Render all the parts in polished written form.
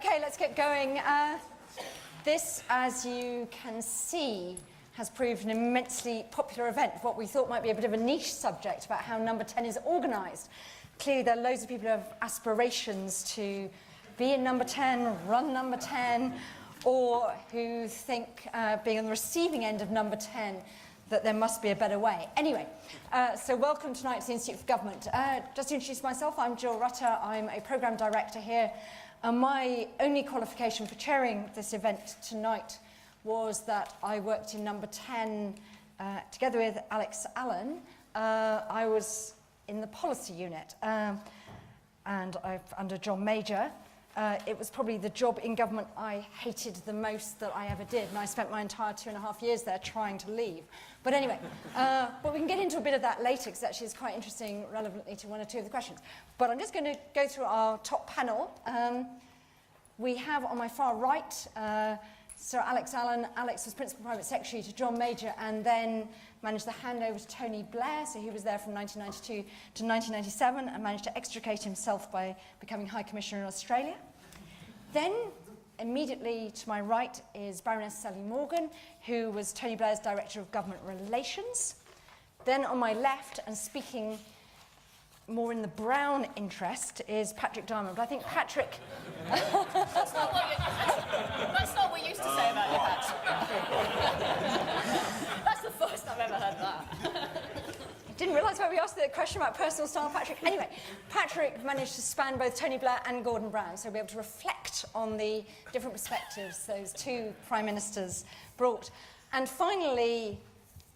Okay, let's get going. This, as you can see, has proved an immensely popular event, what we thought might be a bit of a niche subject about how Number 10 is organised. Clearly, there are loads of people who have aspirations to be in Number 10, run Number 10, or who think, being on the receiving end of Number 10, that there must be a better way. Anyway, so welcome tonight to the Institute for Government. Just to introduce myself, I'm Jill Rutter. I'm a programme director here. My only qualification for chairing this event tonight was that I worked in Number 10 together with Allan. I was in the policy unit and under John Major. It was probably the job in government I hated the most that I ever did, and I spent my entire 2.5 years there trying to leave. But anyway, but we can get into a bit of that later, because actually it's quite interesting relevantly to one or two of the questions. But I'm just going to go through our top panel. We have on my far right Sir Allan. Alex was Principal Private Secretary to John Major and then managed the handover to Tony Blair, so he was there from 1992 to 1997 and managed to extricate himself by becoming High Commissioner in Australia. Then, immediately to my right is Baroness Sally Morgan, who was Tony Blair's Director of Government Relations. Then on my left, and speaking more in the Brown interest, is Patrick Diamond. But I think Patrick... That's not what we used to say about you, Pat. That's the first I've ever heard that. Didn't realise why we asked the question about personal style, Patrick. Anyway, Patrick managed to span both Tony Blair and Gordon Brown, so we'll be able to reflect on the different perspectives those two Prime Ministers brought. And finally,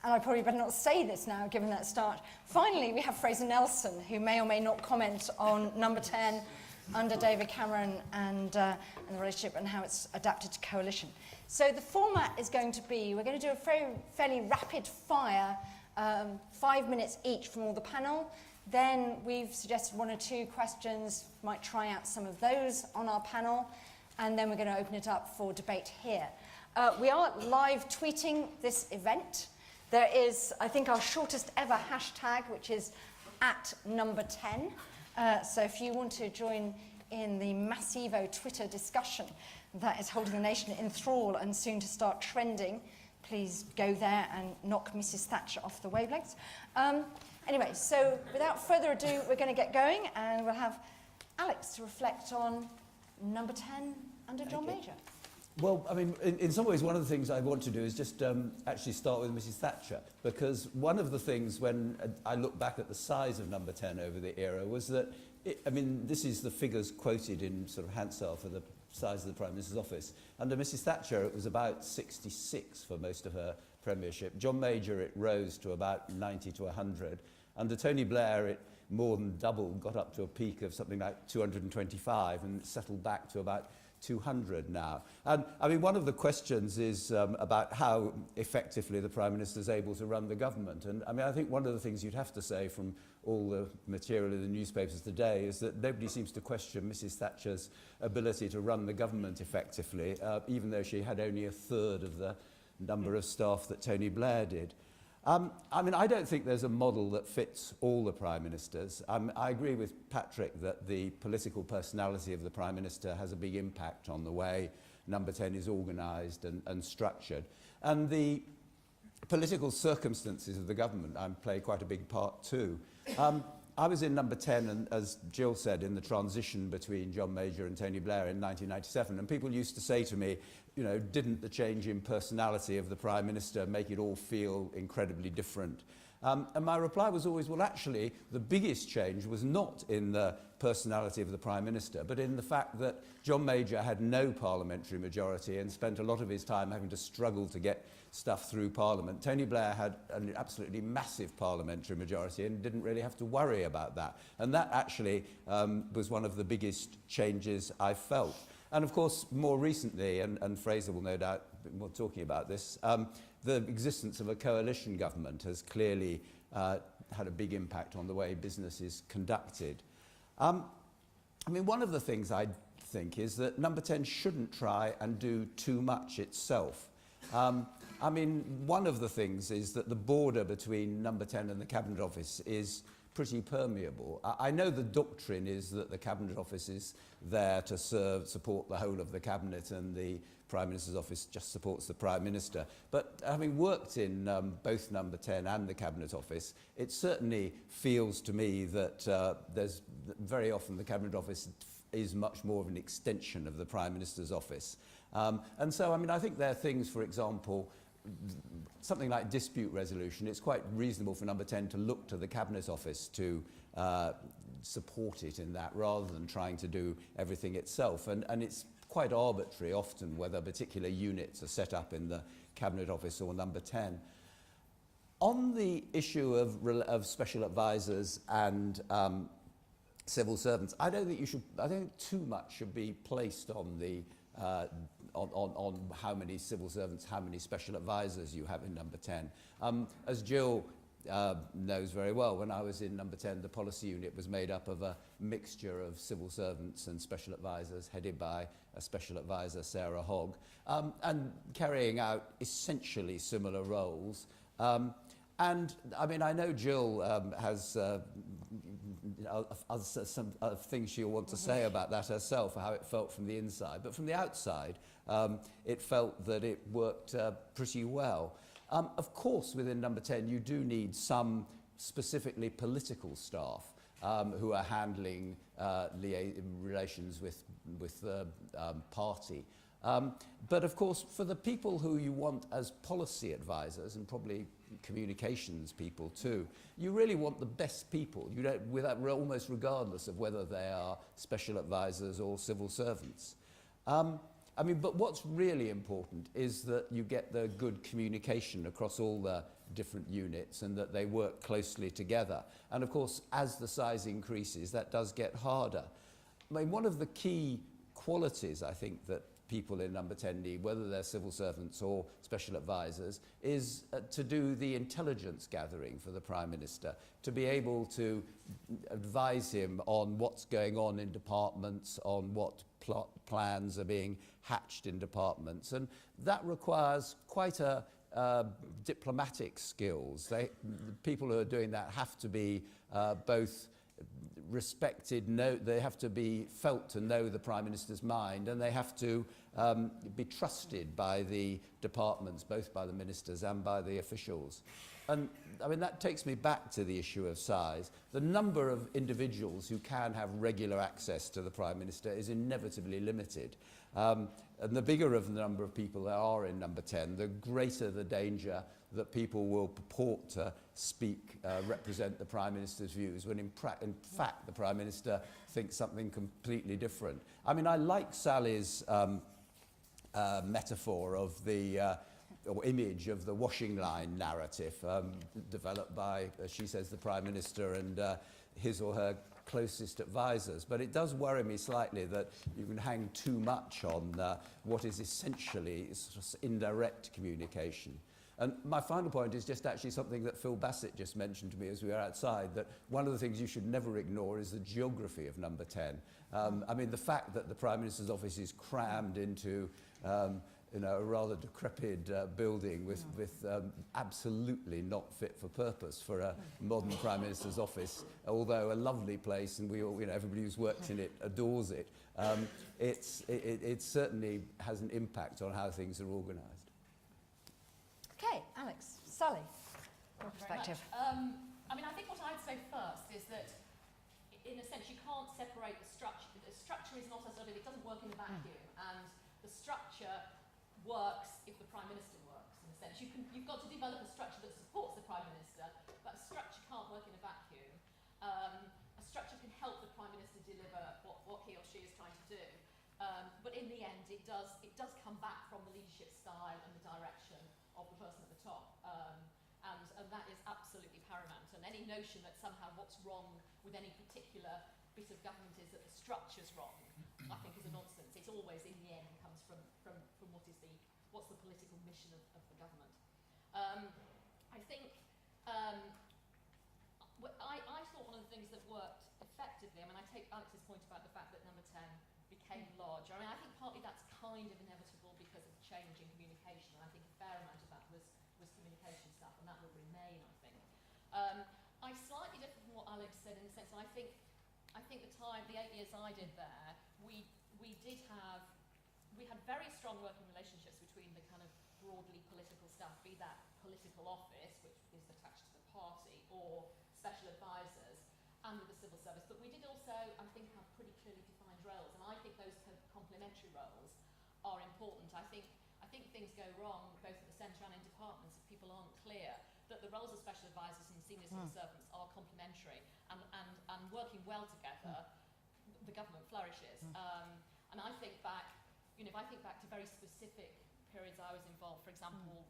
and I probably better not say this now, given that start, finally we have Fraser Nelson, who may or may not comment on Number 10 under David Cameron and the relationship and how it's adapted to coalition. So the format is going to be, we're going to do a fairly rapid fire, 5 minutes each from all the panel. Then we've suggested one or two questions, might try out some of those on our panel, and then we're going to open it up for debate here. We are live tweeting this event. There is, I think, our shortest ever hashtag, which is @Number10. So if you want to join in the Massivo Twitter discussion that is holding the nation in thrall and soon to start trending, please go there and knock Mrs. Thatcher off the wavelengths. Anyway, so without further ado, we're going to get going, and we'll have Alex to reflect on Number 10 under John Major. Well, I mean, in some ways, one of the things I want to do is just actually start with Mrs. Thatcher, because one of the things when I look back at the size of Number 10 over the era was that, I mean, this is the figures quoted in sort of Hansard for the size of the Prime Minister's office. Under Mrs. Thatcher, it was about 66 for most of her premiership. John Major, it rose to about 90 to 100. Under Tony Blair, it more than doubled, got up to a peak of something like 225 and settled back to about 200 now. And I mean, one of the questions is about how effectively the Prime Minister is able to run the government. And I mean, I think one of the things you'd have to say from all the material in the newspapers today is that nobody seems to question Mrs. Thatcher's ability to run the government effectively, even though she had only a third of the number of staff that Tony Blair did. I mean, I don't think there's a model that fits all the Prime Ministers. I agree with Patrick that the political personality of the Prime Minister has a big impact on the way Number 10 is organised and structured. And the political circumstances of the government play quite a big part too. I was in Number 10, and as Jill said, in the transition between John Major and Tony Blair in 1997, and people used to say to me, you know, didn't the change in personality of the Prime Minister make it all feel incredibly different? And my reply was always, well, actually, the biggest change was not in the personality of the Prime Minister, but in the fact that John Major had no parliamentary majority and spent a lot of his time having to struggle to get stuff through Parliament. Tony Blair had an absolutely massive parliamentary majority and didn't really have to worry about that. And that actually was one of the biggest changes I felt. And of course, more recently, and Fraser will no doubt be more talking about this, the existence of a coalition government has clearly had a big impact on the way business is conducted. I mean, one of the things I think is that Number 10 shouldn't try and do too much itself. I mean, one of the things is that the border between Number 10 and the Cabinet Office is pretty permeable. I know the doctrine is that the Cabinet Office is there to support the whole of the Cabinet, and the Prime Minister's Office just supports the Prime Minister. But having worked in both Number 10 and the Cabinet Office, it certainly feels to me that there's very often the Cabinet Office is much more of an extension of the Prime Minister's Office. And so, I mean, I think there are things, for example, something like dispute resolution. It's quite reasonable for Number 10 to look to the Cabinet Office to support it in that, rather than trying to do everything itself. And it's quite arbitrary often whether particular units are set up in the Cabinet Office or Number 10. On the issue of special advisors and civil servants, I don't think too much should be placed on the on how many civil servants, how many special advisors you have in Number 10. As Jill knows very well, when I was in Number 10, the policy unit was made up of a mixture of civil servants and special advisors, headed by a special advisor, Sarah Hogg, and carrying out essentially similar roles. And I mean, I know Jill has some things she'll want to say about that herself, how it felt from the inside. But from the outside, it felt that it worked pretty well. Of course, within Number 10, you do need some specifically political staff who are handling relations with the party. But of course, for the people who you want as policy advisors, and probably communications people too, you really want the best people, almost regardless of whether they are special advisors or civil servants. I mean, but what's really important is that you get the good communication across all the different units and that they work closely together. And of course, as the size increases, that does get harder. I mean, one of the key qualities, I think, that people in Number 10 need, whether they're civil servants or special advisors, is to do the intelligence gathering for the Prime Minister, to be able to advise him on what's going on in departments, on what plans are being hatched in departments. And that requires quite a diplomatic skills. The people who are doing that have to be both respected, they have to be felt to know the Prime Minister's mind, and they have to be trusted by the departments, both by the ministers and by the officials. And I mean, that takes me back to the issue of size. The number of individuals who can have regular access to the Prime Minister is inevitably limited. And the bigger of the number of people there are in Number 10, the greater the danger that people will purport to speak, represent the Prime Minister's views, when in fact the Prime Minister thinks something completely different. I mean, I like Sally's metaphor of the or image of the washing line narrative developed by, she says, the Prime Minister and his or her closest advisors. But it does worry me slightly that you can hang too much on what is essentially sort of indirect communication. And my final point is just actually something that Phil Bassett just mentioned to me as we were outside, that one of the things you should never ignore is the geography of Number 10. I mean, the fact that the Prime Minister's office is crammed into a rather decrepit building with absolutely not fit for purpose for a modern Prime Minister's office, although a lovely place, and we all, everybody who's worked in it adores it. It certainly has an impact on how things are organised. Okay, Alex, Sally, your perspective. I mean, I think what I'd say first is that, in a sense, you can't separate the structure. The structure is not a sort of, it doesn't work in a vacuum, and the structure works if the Prime Minister works, in a sense. You've got to develop a structure that supports the Prime Minister, but a structure can't work in a vacuum. A structure can help the Prime Minister deliver what he or she is trying to do, but in the end, it does come back from the leadership style and the direction of the person at the top, and that is absolutely paramount. And any notion that somehow what's wrong with any particular bit of government is that the structure's wrong, I think is a nonsense. It's always, in the end, comes from what's the political mission of the government. I think I thought one of the things that worked effectively, I mean, I take Alex's point about the fact that Number 10 became larger. I mean, I think partly that's kind of inevitable because of change in communication, and I think a fair amount of that was communication stuff, and that will remain, I think. I slightly different from what Alex said, in a sense, and I think the 8 years I did there, we had very strong working relationships between the kind of broadly political staff, be that political office, which is attached to the party, or special advisors, and with the civil service. But we did also, I think, have pretty clearly defined roles, and I think those kind of complementary roles are important. I think things go wrong both at the centre and in departments if people aren't clear that the roles of special advisors and senior civil servants are complementary, and working well together, the government flourishes. And I think back, if I think back to very specific periods I was involved, for example,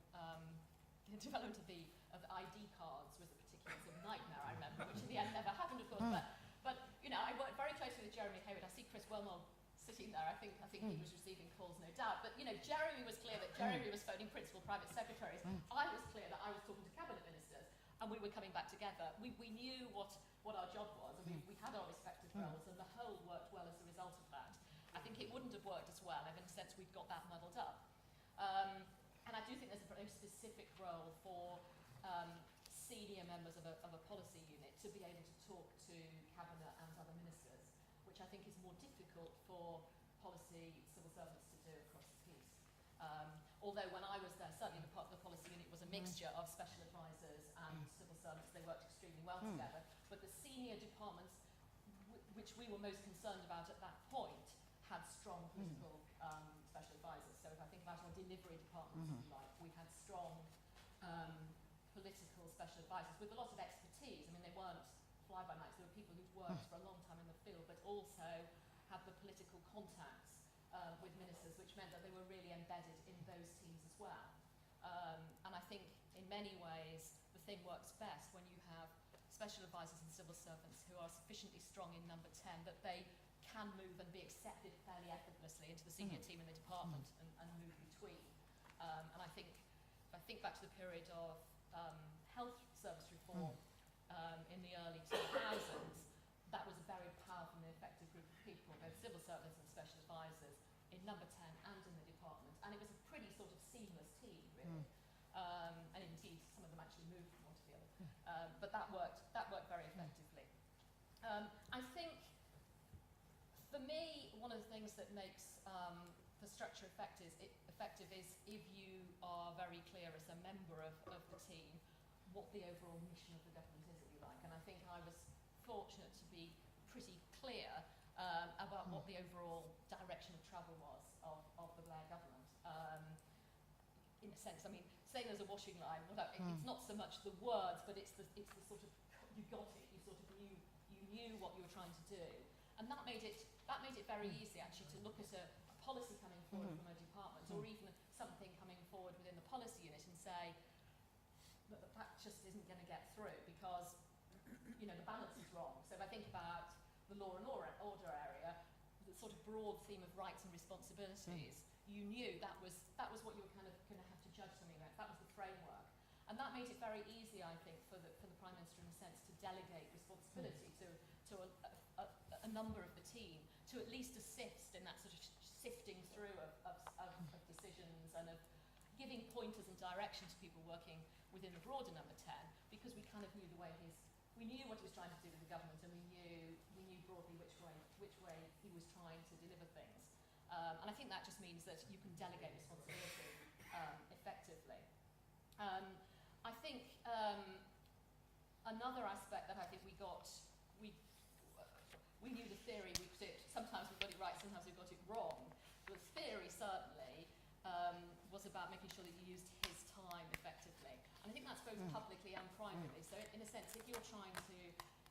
the development of the ID cards was a particular sort of nightmare, I remember, which in the end never happened, of course. But I worked very closely with Jeremy Hayward. I see Chris Wilmot sitting there. I think he was receiving calls, no doubt. But Jeremy was clear that Jeremy was phoning principal private secretaries. I was clear that I was talking to cabinet ministers, and we were coming back together. We knew what our job was, and we had our respective roles, and the whole worked well as a result of that. I think it wouldn't have worked as well if, in a sense, we'd got that muddled up. And I do think there's a very specific role for senior members of a policy unit to be able to talk to cabinet and other ministers, which I think is more difficult for policy civil servants to do across the piece. Although when I was there, certainly the policy unit was a mixture of special advisors and civil servants. They worked extremely well together. But the senior departments, which we were most concerned about at that point, had strong political special advisors. So if I think about our delivery departments, if you like, we had strong political special advisors with a lot of expertise. I mean, they weren't fly-by-nights. They were people who'd worked for a long time in the field, but also had the political contacts with ministers, which meant that they were really embedded in those teams as well. And I think in many ways the thing works best when you have special advisors and civil servants who are sufficiently strong in number 10 that they can move and be accepted fairly effortlessly into the senior team in the department and move between. And I think, if I think back to the period of health service reform in the early 2000s, that was a very powerful and effective group of people, both civil servants and special advisors, in number 10 and in the department. And it was a pretty sort of seamless team, really. And indeed, some of them actually moved from one to the other. But that worked very effectively. I think, for me, one of the things that makes the structure effective is if you are very clear as a member of the team what the overall mission of the government is, if you like. And I think I was fortunate to be pretty clear about what the overall direction of travel was of the Blair government. In a sense, I mean, saying there's a washing line, it's not so much the words, but it's the sort of, you got it, you sort of knew what you were trying to do. And that made it very easy, actually, to look at a policy coming forward from a department, or even something coming forward within the policy unit, and say that just isn't going to get through because the balance is wrong. So if I think about the law and order area, the sort of broad theme of rights and responsibilities, you knew that was what you were kind of going to have to judge something about. That was the framework, and that made it very easy, I think, for the Prime Minister, in a sense, to delegate responsibility to a number of the team, to at least assist in that sort of sifting through of decisions and of giving pointers and direction to people working within the broader number 10, because we kind of knew we knew what he was trying to do with the government, and we knew broadly which way he was trying to deliver things. And I think that just means that you can delegate responsibility effectively. I think another aspect that I think we knew the theory, sometimes we got it right, sometimes we got it wrong. The theory certainly was about making sure that you used his time effectively. And I think that's both publicly and privately. So in a sense, if you're trying to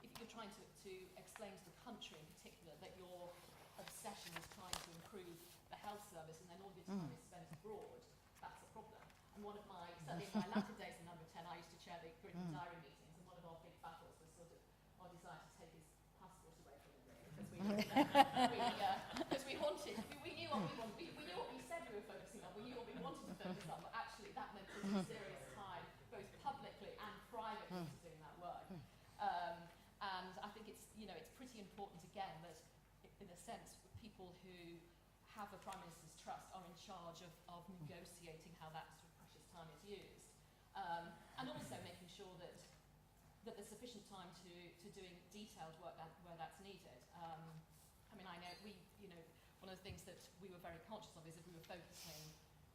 explain to the country in particular that your obsession is trying to improve the health service and then all your time is spent abroad, that's a problem. And certainly in my latter days in number 10, I used to chair the Britain Diary meetings, and one of our big battles was sort of our desire to take his passport away from him, really, because we knew what we wanted. We knew what we said we were focusing on. We knew what we wanted to focus on, but actually that meant pretty serious time, both publicly and privately, to doing that work. And I think it's pretty important again that, in a sense, people who have the Prime Minister's trust are in charge of negotiating how that sort of precious time is used, and also making sure that that there's sufficient time to doing detailed work where that's needed. I mean, I know one of the things that we were very conscious of is if we were focusing,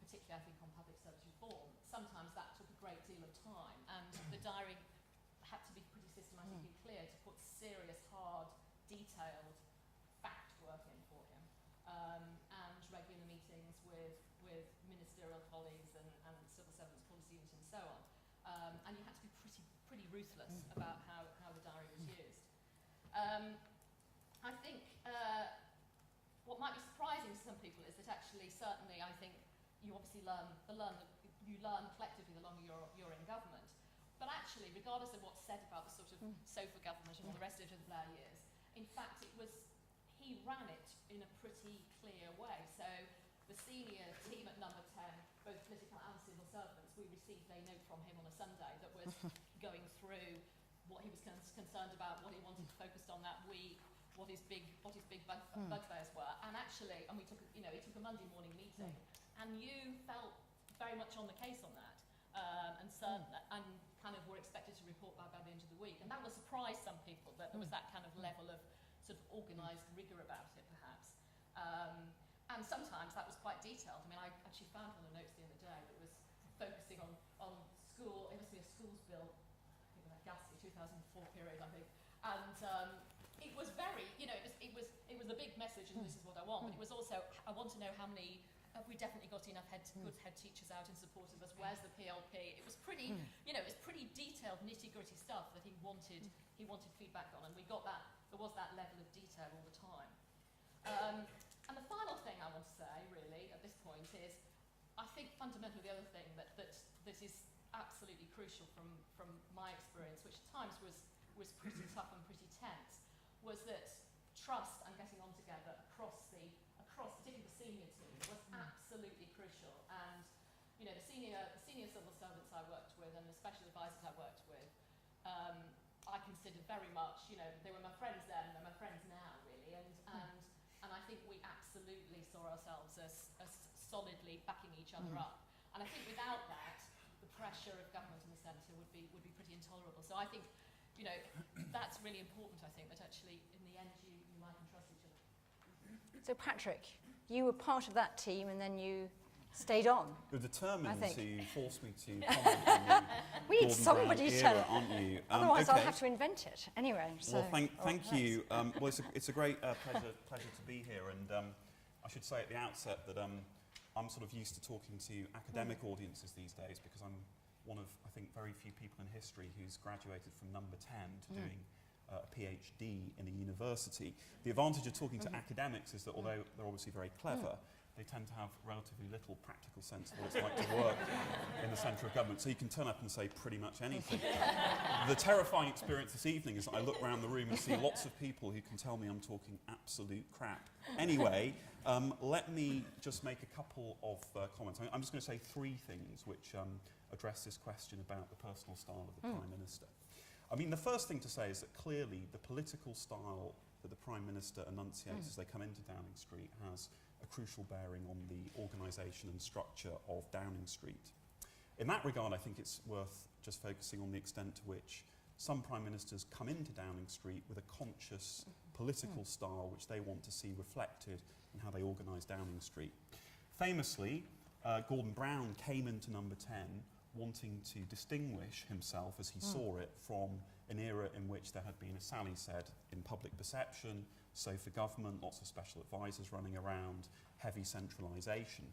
particularly I think on public service reform, sometimes that took a great deal of time, and the diary had to be pretty systematically clear to put serious, hard, detailed fact work in for him, and regular meetings with ministerial colleagues and civil servants, policy units and so on. And you had to be pretty ruthless about how the diary was used. I think what might be surprising to some people is that actually, certainly, I think you obviously learn collectively the longer you're in government. But actually, regardless of what's said about the sort of sofa government and all the rest of it in the Blair years, in fact, he ran it in a pretty clear way. So the senior team at number 10, both political and civil servants, we received a note from him on a Sunday that was going through what he was concerned about, what he wanted focused on that week, what his big bugbears were, and actually, and we took, he took a Monday morning meeting, and you felt very much on the case on that, and kind of were expected to report by the end of the week, and that will surprise some people that there was that kind of level of sort of organised rigour about it, perhaps, and sometimes that was quite detailed. I mean, I actually found one of the notes the other day that was focusing on school. It must be a schools bill, I think that ghastly 2004 period, I think, and it was very, it was a big message, and this is what I want. But it was also, I want to know how many. Have we definitely got enough good head teachers out in support of us? Where's the PLP? It was pretty, it was pretty detailed, nitty-gritty stuff that he wanted feedback on, and we got that. There was that level of detail all the time. And the final thing I want to say, really, at this point is, I think fundamentally the other thing that this is absolutely crucial from my experience, which at times was pretty tough and pretty tense, was that trust and getting on together across particularly the senior team, was absolutely crucial. And the senior civil servants I worked with and the special advisors I worked with, I considered very much, they were my friends then and they're my friends now, really. And I think we absolutely saw ourselves as solidly backing each other up. And I think without that, the pressure of government in the centre would be pretty intolerable. So I think, that's really important. I think that actually, in the end, you like and trust each other. So Patrick, you were part of that team and then you stayed on. You're determined to force me to comment on the We need somebody Brown to era, aren't you? Otherwise okay. I'll have to invent it. Anyway, so... Well, thank you. Well, it's a great pleasure to be here, and I should say at the outset that I'm sort of used to talking to academic audiences these days, because I'm one of, I think, very few people in history who's graduated from number 10 to doing a PhD in a university. The advantage of talking to academics is that although they're obviously very clever, they tend to have relatively little practical sense of what it's like to work in the centre of government. So you can turn up and say pretty much anything. The terrifying experience this evening is that I look around the room and see lots of people who can tell me I'm talking absolute crap. Anyway, let me just make a couple of comments. I'm just going to say three things which address this question about the personal style of the Prime Minister. I mean, the first thing to say is that clearly the political style that the Prime Minister enunciates as they come into Downing Street has a crucial bearing on the organisation and structure of Downing Street. In that regard, I think it's worth just focusing on the extent to which some Prime Ministers come into Downing Street with a conscious political style which they want to see reflected in how they organise Downing Street. Famously, Gordon Brown came into number 10 wanting to distinguish himself, as he saw it, from an era in which there had been, as Sally said, in public perception, sofa government, lots of special advisors running around, heavy centralisation.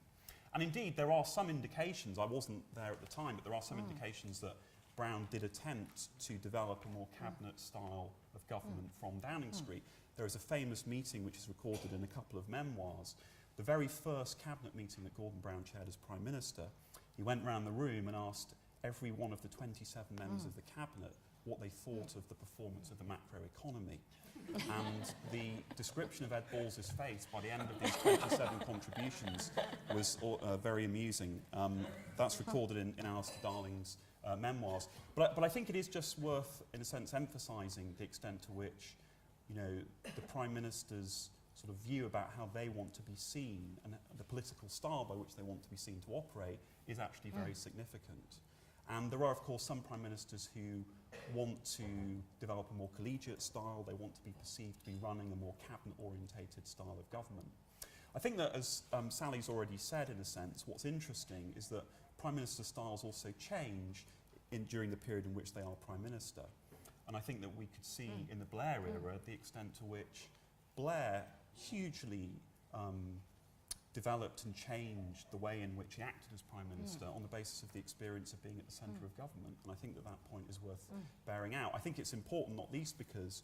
And indeed, there are some indications, I wasn't there at the time, but there are some indications that Brown did attempt to develop a more cabinet style of government from Downing Street. There is a famous meeting which is recorded in a couple of memoirs. The very first cabinet meeting that Gordon Brown chaired as Prime Minister, he went round the room and asked every one of the 27 members of the cabinet what they thought of the performance of the macroeconomy. And the description of Ed Balls' face by the end of these 27 contributions was very amusing. That's recorded in Alistair Darling's memoirs. But I think it is just worth, in a sense, emphasising the extent to which, the Prime Minister's sort of view about how they want to be seen and the political style by which they want to be seen to operate is actually very significant. And there are, of course, some prime ministers who want to develop a more collegiate style. They want to be perceived to be running a more cabinet-orientated style of government. I think that, as Sally's already said, in a sense, what's interesting is that prime minister styles also change during the period in which they are prime minister. And I think that we could see in the Blair era the extent to which Blair hugely developed and changed the way in which he acted as Prime Minister on the basis of the experience of being at the centre of government. And I think that that point is worth bearing out. I think it's important, not least because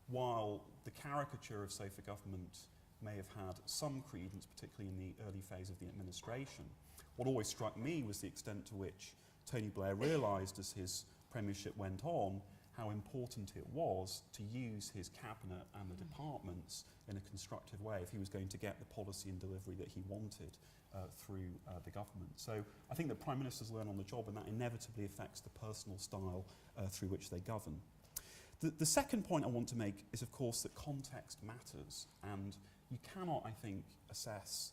while the caricature of Sofa government may have had some credence, particularly in the early phase of the administration, what always struck me was the extent to which Tony Blair realised as his premiership went on how important it was to use his cabinet and the departments in a constructive way if he was going to get the policy and delivery that he wanted through the government. So I think that prime ministers learn on the job, and that inevitably affects the personal style through which they govern. The second point I want to make is, of course, that context matters, and you cannot, I think, assess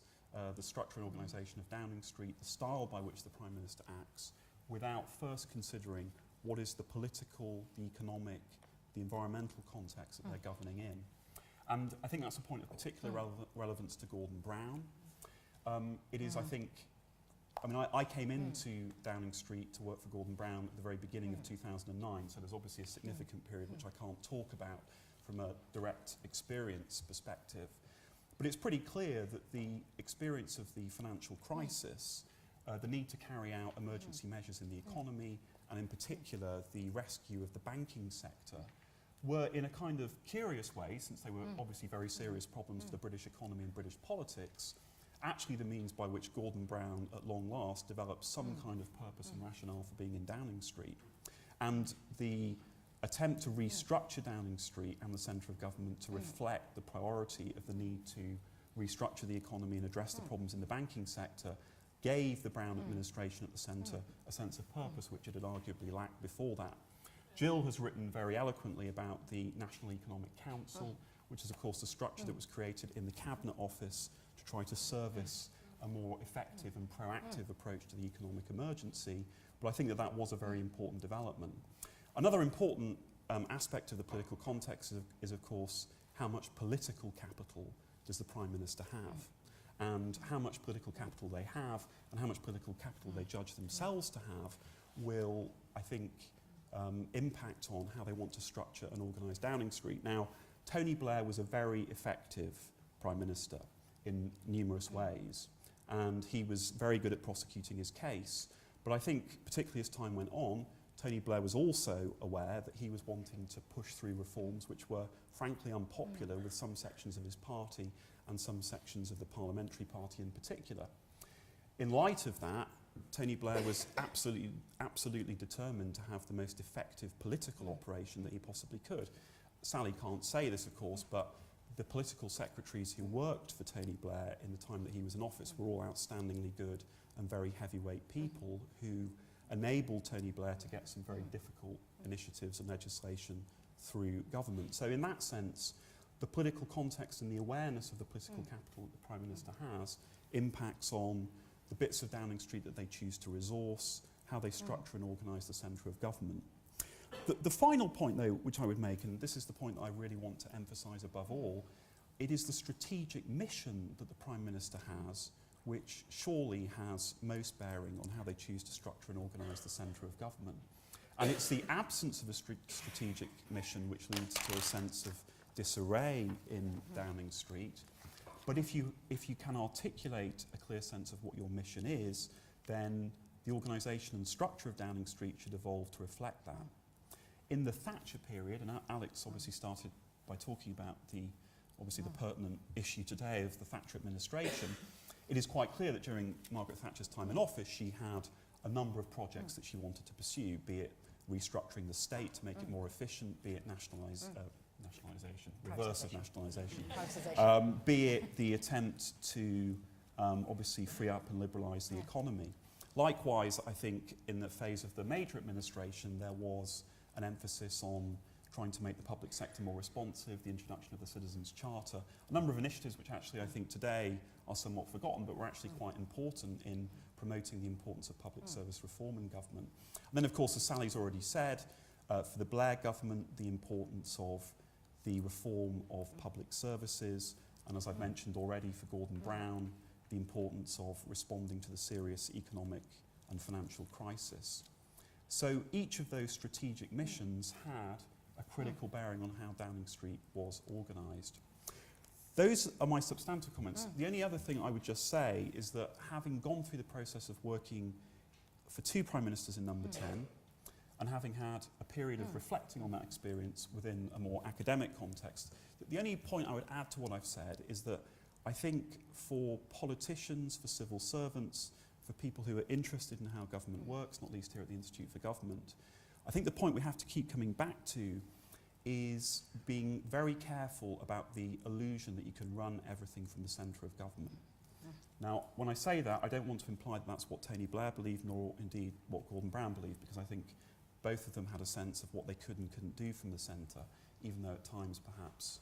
the structure and organisation of Downing Street, the style by which the Prime Minister acts, without first considering what is the political, the economic, the environmental context that they're governing in. And I think that's a point of particular relevance to Gordon Brown. It is, I think, I mean, I came into Downing Street to work for Gordon Brown at the very beginning of 2009, so there's obviously a significant period which I can't talk about from a direct experience perspective. But it's pretty clear that the experience of the financial crisis, the need to carry out emergency measures in the economy, and in particular the rescue of the banking sector, were in a kind of curious way, since they were obviously very serious problems for the British economy and British politics, actually the means by which Gordon Brown at long last developed some kind of purpose and rationale for being in Downing Street. And the attempt to restructure Downing Street and the centre of government to reflect the priority of the need to restructure the economy and address the problems in the banking sector gave the Brown administration at the centre a sense of purpose which it had arguably lacked before that. Jill has written very eloquently about the National Economic Council, which is of course the structure that was created in the Cabinet Office to try to service a more effective and proactive approach to the economic emergency, but I think that that was a very important development. Another important aspect of the political context is of course how much political capital does the Prime Minister have, and how much political capital they have and how much political capital they judge themselves to have will, I think, impact on how they want to structure and organise Downing Street. Now, Tony Blair was a very effective Prime Minister in numerous ways, and he was very good at prosecuting his case. But I think, particularly as time went on, Tony Blair was also aware that he was wanting to push through reforms which were frankly unpopular with some sections of his party and some sections of the parliamentary party in particular. In light of that, Tony Blair was absolutely determined to have the most effective political operation that he possibly could. Sally can't say this, of course, but the political secretaries who worked for Tony Blair in the time that he was in office were all outstandingly good and very heavyweight people who enabled Tony Blair to get some very difficult initiatives and legislation through government. So in that sense, the political context and the awareness of the political capital that the Prime Minister has impacts on the bits of Downing Street that they choose to resource, how they structure and organise the centre of government. The final point, though, which I would make, and this is the point that I really want to emphasise above all, it is the strategic mission that the Prime Minister has, which surely has most bearing on how they choose to structure and organise the centre of government. And it's the absence of a strategic mission which leads to a sense of disarray in Downing Street. But if you can articulate a clear sense of what your mission is, then the organisation and structure of Downing Street should evolve to reflect that. In the Thatcher period, and Alex obviously started by talking about the pertinent issue today of the Thatcher administration, it is quite clear that during Margaret Thatcher's time in office, she had a number of projects that she wanted to pursue, be it restructuring the state to make it more efficient, be it nationalisation, reverse of nationalisation, be it the attempt to obviously free up and liberalise the economy. Likewise, I think in the phase of the Major administration, there was an emphasis on trying to make the public sector more responsive, the introduction of the Citizens' Charter, a number of initiatives which actually I think today are somewhat forgotten, but were actually quite important in promoting the importance of public service reform in government. And then, of course, as Sally's already said, for the Blair government, the importance of the reform of public services, and as I've mentioned already for Gordon Brown, the importance of responding to the serious economic and financial crisis. So each of those strategic missions had a critical bearing on how Downing Street was organised. Those are my substantive comments. The only other thing I would just say is that having gone through the process of working for 2 Prime Ministers in Number 10, and having had a period of reflecting on that experience within a more academic context, the only point I would add to what I've said is that I think for politicians, for civil servants, for people who are interested in how government works, not least here at the Institute for Government, I think the point we have to keep coming back to is being very careful about the illusion that you can run everything from the centre of government. Now, when I say that, I don't want to imply that that's what Tony Blair believed, nor indeed what Gordon Brown believed, because I think both of them had a sense of what they could and couldn't do from the centre, even though at times perhaps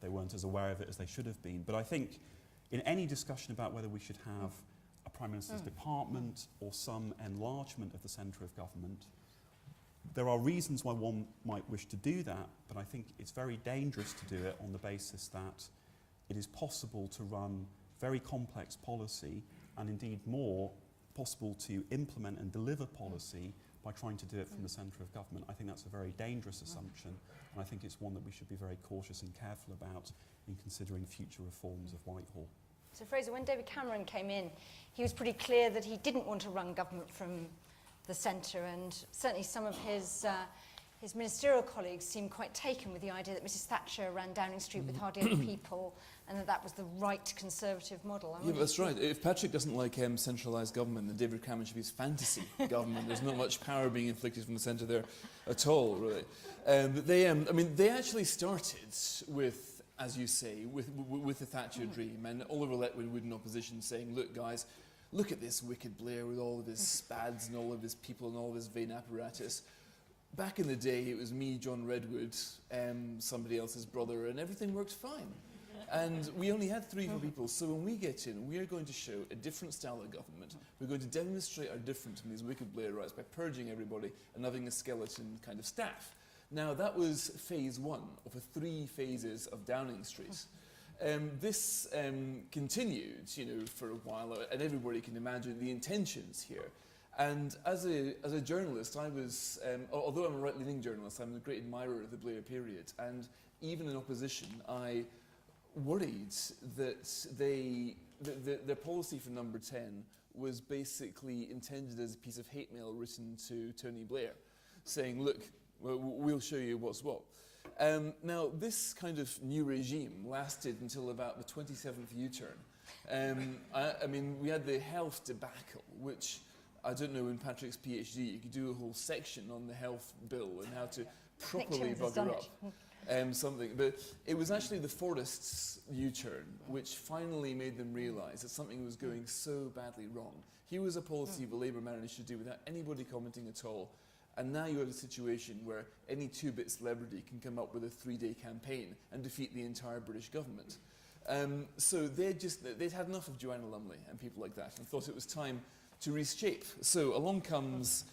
they weren't as aware of it as they should have been. But I think in any discussion about whether we should have a Prime Minister's department or some enlargement of the centre of government, there are reasons why one might wish to do that, but I think it's very dangerous to do it on the basis that it is possible to run very complex policy, and indeed more possible to implement and deliver policy by trying to do it from the centre of government. I think that's a very dangerous assumption, and I think it's one that we should be very cautious and careful about in considering future reforms of Whitehall. So Fraser, when David Cameron came in, he was pretty clear that he didn't want to run government from the centre, and certainly some of his ministerial colleagues seemed quite taken with the idea that Mrs Thatcher ran Downing Street with hardly any people, and that that was the right Conservative model. Yeah, that's right. If Patrick doesn't like centralised government, then David Cameron should be his fantasy government. There's not much power being inflicted from the centre there at all, really. But they actually started with, as you say, with the Thatcher dream, and Oliver Letwin would in opposition saying, look guys, look at this wicked Blair with all of his spads and all of his people and all of his vain apparatus. Back in the day, it was me, John Redwood, somebody else's brother, and everything worked fine. And we only had 3 people, so when we get in, we are going to show a different style of government. We're going to demonstrate our difference from these wicked Blairites by purging everybody and having a skeleton kind of staff. Now, that was phase 1 of the 3 phases of Downing Street. This continued, for a while, and everybody can imagine the intentions here. And as a journalist, I was, although I'm a right-leaning journalist, I'm a great admirer of the Blair period. And even in opposition, I worried that their policy for Number 10 was basically intended as a piece of hate mail written to Tony Blair, saying, look, we'll show you what's what. Now, this kind of new regime lasted until about the 27th U-turn. I mean, we had the health debacle, which I don't know, in Patrick's PhD, you could do a whole section on the health bill and how to properly bugger up something. But it was actually the Forests' U-turn which finally made them realise that something was going so badly wrong. Here was a policy the Labour managed to do without anybody commenting at all. And now you have a situation where any 2-bit celebrity can come up with a 3-day campaign and defeat the entire British government. So they'd had enough of Joanna Lumley and people like that and thought it was time to reshape. So along comes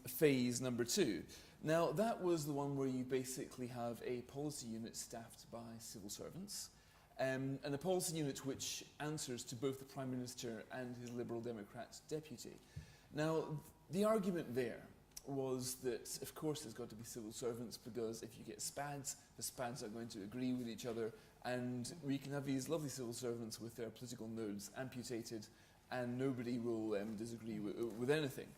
phase number 2. Now, that was the one where you basically have a policy unit staffed by civil servants, and a policy unit which answers to both the Prime Minister and his Liberal Democrat deputy. Now, the argument there was that, of course, there's got to be civil servants, because if you get spads, the spads are going to agree with each other, and we can have these lovely civil servants with their political nodes amputated, and nobody will disagree with anything.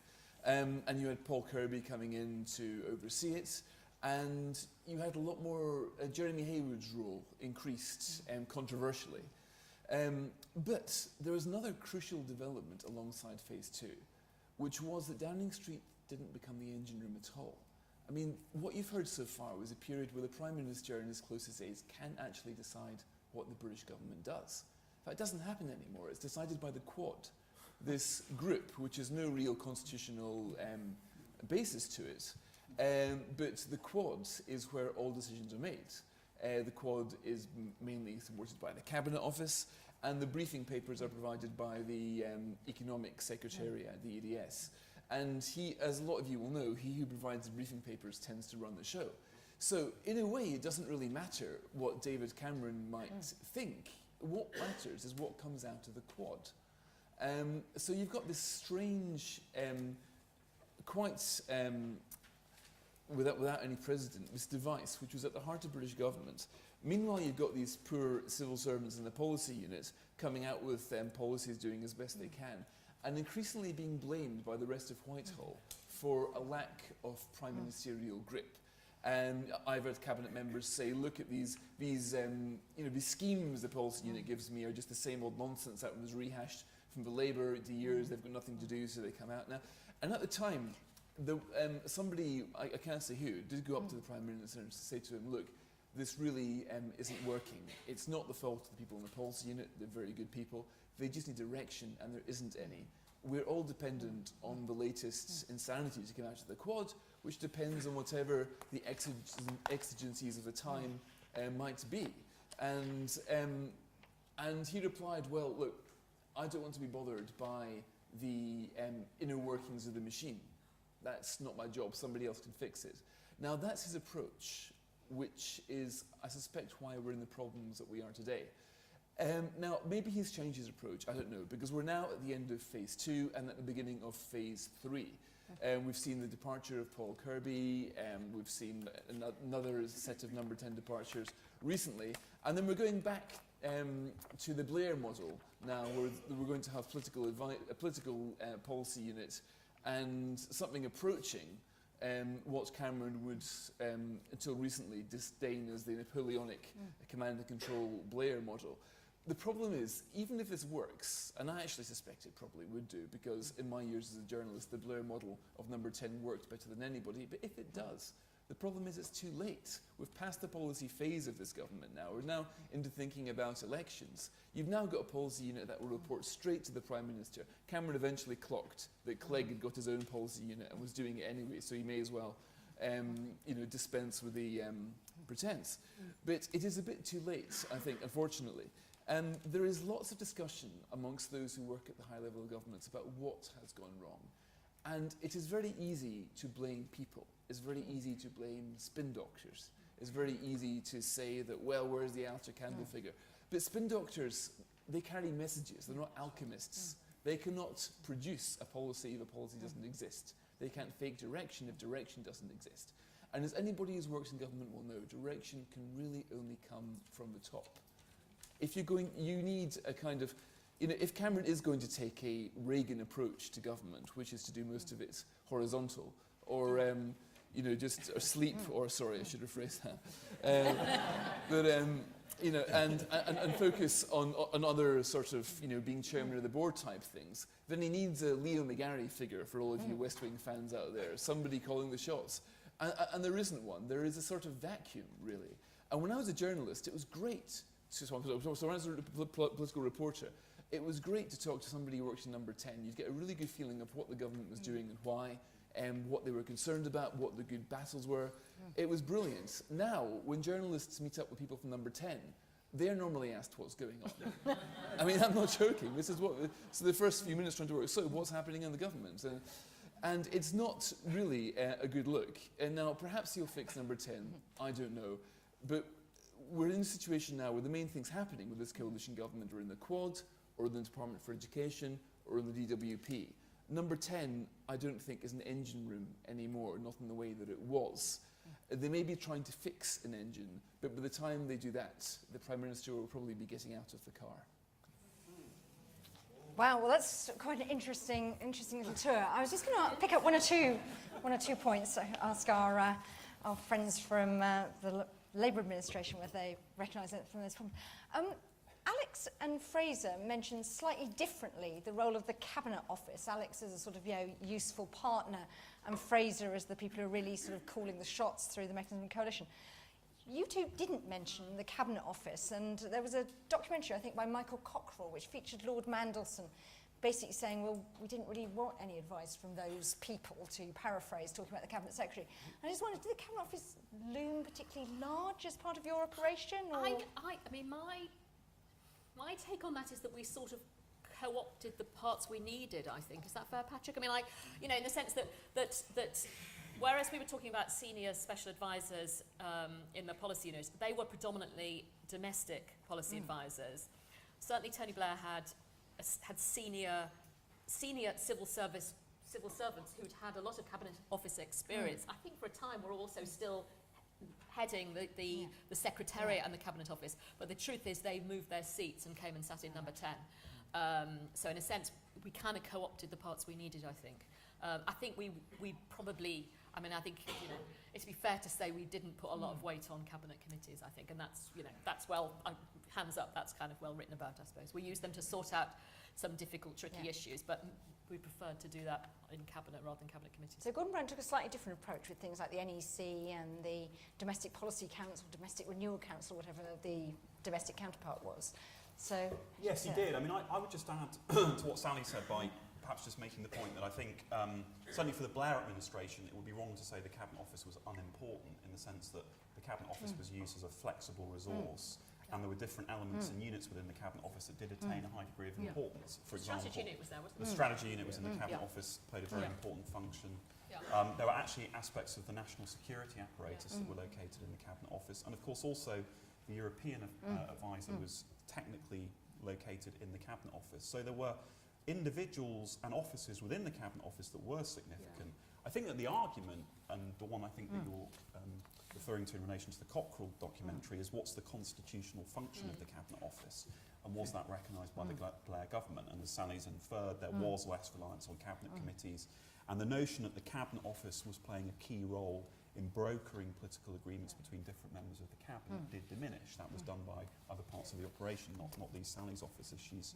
And you had Paul Kirby coming in to oversee it, and you had a lot more, Jeremy Haywood's role increased controversially. But there was another crucial development alongside phase 2, which was that Downing Street didn't become the engine room at all. I mean, what you've heard so far was a period where the Prime Minister and his closest aides can actually decide what the British government does. In fact, it doesn't happen anymore. It's decided by the Quad, this group, which has no real constitutional basis to it. But the Quad is where all decisions are made. The Quad is mainly supported by the Cabinet Office, and the briefing papers are provided by the Economic Secretariat, the EDS. And he, as a lot of you will know, he who provides the briefing papers tends to run the show. So, in a way, it doesn't really matter what David Cameron might think. What matters is what comes out of the Quad. So you've got this strange, without any precedent, this device which was at the heart of British government. Meanwhile, you've got these poor civil servants in the policy unit coming out with policies doing as best they can, and increasingly being blamed by the rest of Whitehall for a lack of prime ministerial grip. I've heard cabinet members say, look at these schemes the policy unit gives me are just the same old nonsense that was rehashed from the Labour to years. They've got nothing to do, so they come out now. And at the time, somebody, I can't say who, did go up to the Prime Minister and say to him, look, this really isn't working. It's not the fault of the people in the policy unit. They're very good people. They just need direction, and there isn't any. We're all dependent on the latest insanity to come out of the Quad, which depends on whatever the exigencies of the time might be. And he replied, well, look, I don't want to be bothered by the inner workings of the machine. That's not my job. Somebody else can fix it. Now, that's his approach, which is, I suspect, why we're in the problems that we are today. Now, maybe he's changed his approach, I don't know, because we're now at the end of phase 2 and at the beginning of phase 3. We've seen the departure of Paul Kirby, we've seen another set of number 10 departures recently, and then we're going back to the Blair model now, where we're going to have a political policy unit and something approaching what Cameron would, until recently, disdain as the Napoleonic command and control Blair model. The problem is, even if this works, and I actually suspect it probably would do, because in my years as a journalist, the Blair model of number 10 worked better than anybody, but if it does, the problem is it's too late. We've passed the policy phase of this government now. We're now into thinking about elections. You've now got a policy unit that will report straight to the Prime Minister. Cameron eventually clocked that Clegg had got his own policy unit and was doing it anyway, so he may as well dispense with the pretense. But it is a bit too late, I think, unfortunately. There is lots of discussion amongst those who work at the high level of governments about what has gone wrong. And it is very easy to blame people. It's very easy to blame spin doctors. It's very easy to say that, well, where's the altar candle figure? But spin doctors, they carry messages. They're not alchemists. They cannot produce a policy if a policy doesn't exist. They can't fake direction if direction doesn't exist. And as anybody who's worked in government will know, direction can really only come from the top. If you're going, you need a kind of, if Cameron is going to take a Reagan approach to government, which is to do most of it horizontal, or just sleep, or sorry, I should rephrase that. And focus on other sort of, being chairman of the board type things, then he needs a Leo McGarry figure for all of you West Wing fans out there, somebody calling the shots. And there isn't one. There is a sort of vacuum, really. And when I was a journalist, it was great. So when I was a political reporter, it was great to talk to somebody who works in number 10. You'd get a really good feeling of what the government was doing and why, what they were concerned about, what the good battles were. It was brilliant. Now, when journalists meet up with people from number 10, they're normally asked what's going on. I mean, I'm not joking. This is so the first few minutes trying to work, so what's happening in the government? And it's not really a good look. And now, perhaps he'll fix number 10. I don't know. But we're in a situation now where the main things happening with this coalition government are in the Quad, or in the Department for Education, or in the DWP. Number 10, I don't think, is an engine room anymore, not in the way that it was. They may be trying to fix an engine, but by the time they do that, the Prime Minister will probably be getting out of the car. Wow, well, that's quite an interesting little tour. I was just going to pick up one or two points. Ask our friends from the Labour administration whether they recognise it from this problem. Alex and Fraser mentioned slightly differently the role of the Cabinet Office. Alex as a sort of useful partner, and Fraser as the people who are really sort of calling the shots through the mechanism coalition. You two didn't mention the Cabinet Office, and there was a documentary, I think, by Michael Cockrell, which featured Lord Mandelson basically saying, well, we didn't really want any advice from those people, to paraphrase, talking about the Cabinet Secretary. I just wondered, did the Cabinet Office loom particularly large as part of your operation? Or? I mean, my take on that is that we sort of co-opted the parts we needed, I think. Is that fair, Patrick? I mean, you know, in the sense that whereas we were talking about senior special advisors in the policy unit, they were predominantly domestic policy advisors. Certainly Tony Blair had senior civil servants who'd had a lot of Cabinet Office experience. I think for a time we're also still heading the Secretariat and the Cabinet Office, but the truth is they moved their seats and came and sat in number 10. So in a sense, we kind of co-opted the parts we needed, I think. I think we probably, I mean, I think, you know, it'd be fair to say we didn't put a lot of weight on Cabinet committees, I think, and that's, you know, that's hands up, that's kind of well written about, I suppose. We use them to sort out some difficult, tricky issues, but we preferred to do that in Cabinet rather than Cabinet committees. So Gordon Brown took a slightly different approach with things like the NEC and the Domestic Policy Council, Domestic Renewal Council, whatever the domestic counterpart was. So yes, he did. I mean, I would just add to what Sally said by perhaps just making the point that I think, certainly for the Blair administration, it would be wrong to say the Cabinet Office was unimportant, in the sense that the Cabinet Office was used as a flexible resource, and there were different elements and units within the Cabinet Office that did attain a high degree of importance. For example, the strategy unit was there, wasn't it? the strategy unit was in the Cabinet Office, played a very important function. There were actually aspects of the national security apparatus that were located in the Cabinet Office, and of course also the European advisor was technically located in the Cabinet Office. So there were individuals and offices within the Cabinet Office that were significant. I think that the argument, and the one I think that you're referring to in relation to the Cockerell documentary, is what's the constitutional function of the Cabinet Office, and was that recognised by the Blair government? And as Sally's inferred, there was less reliance on Cabinet committees, and the notion that the Cabinet Office was playing a key role in brokering political agreements between different members of the Cabinet did diminish. That was done by other parts of the operation, not least Sally's office, as she's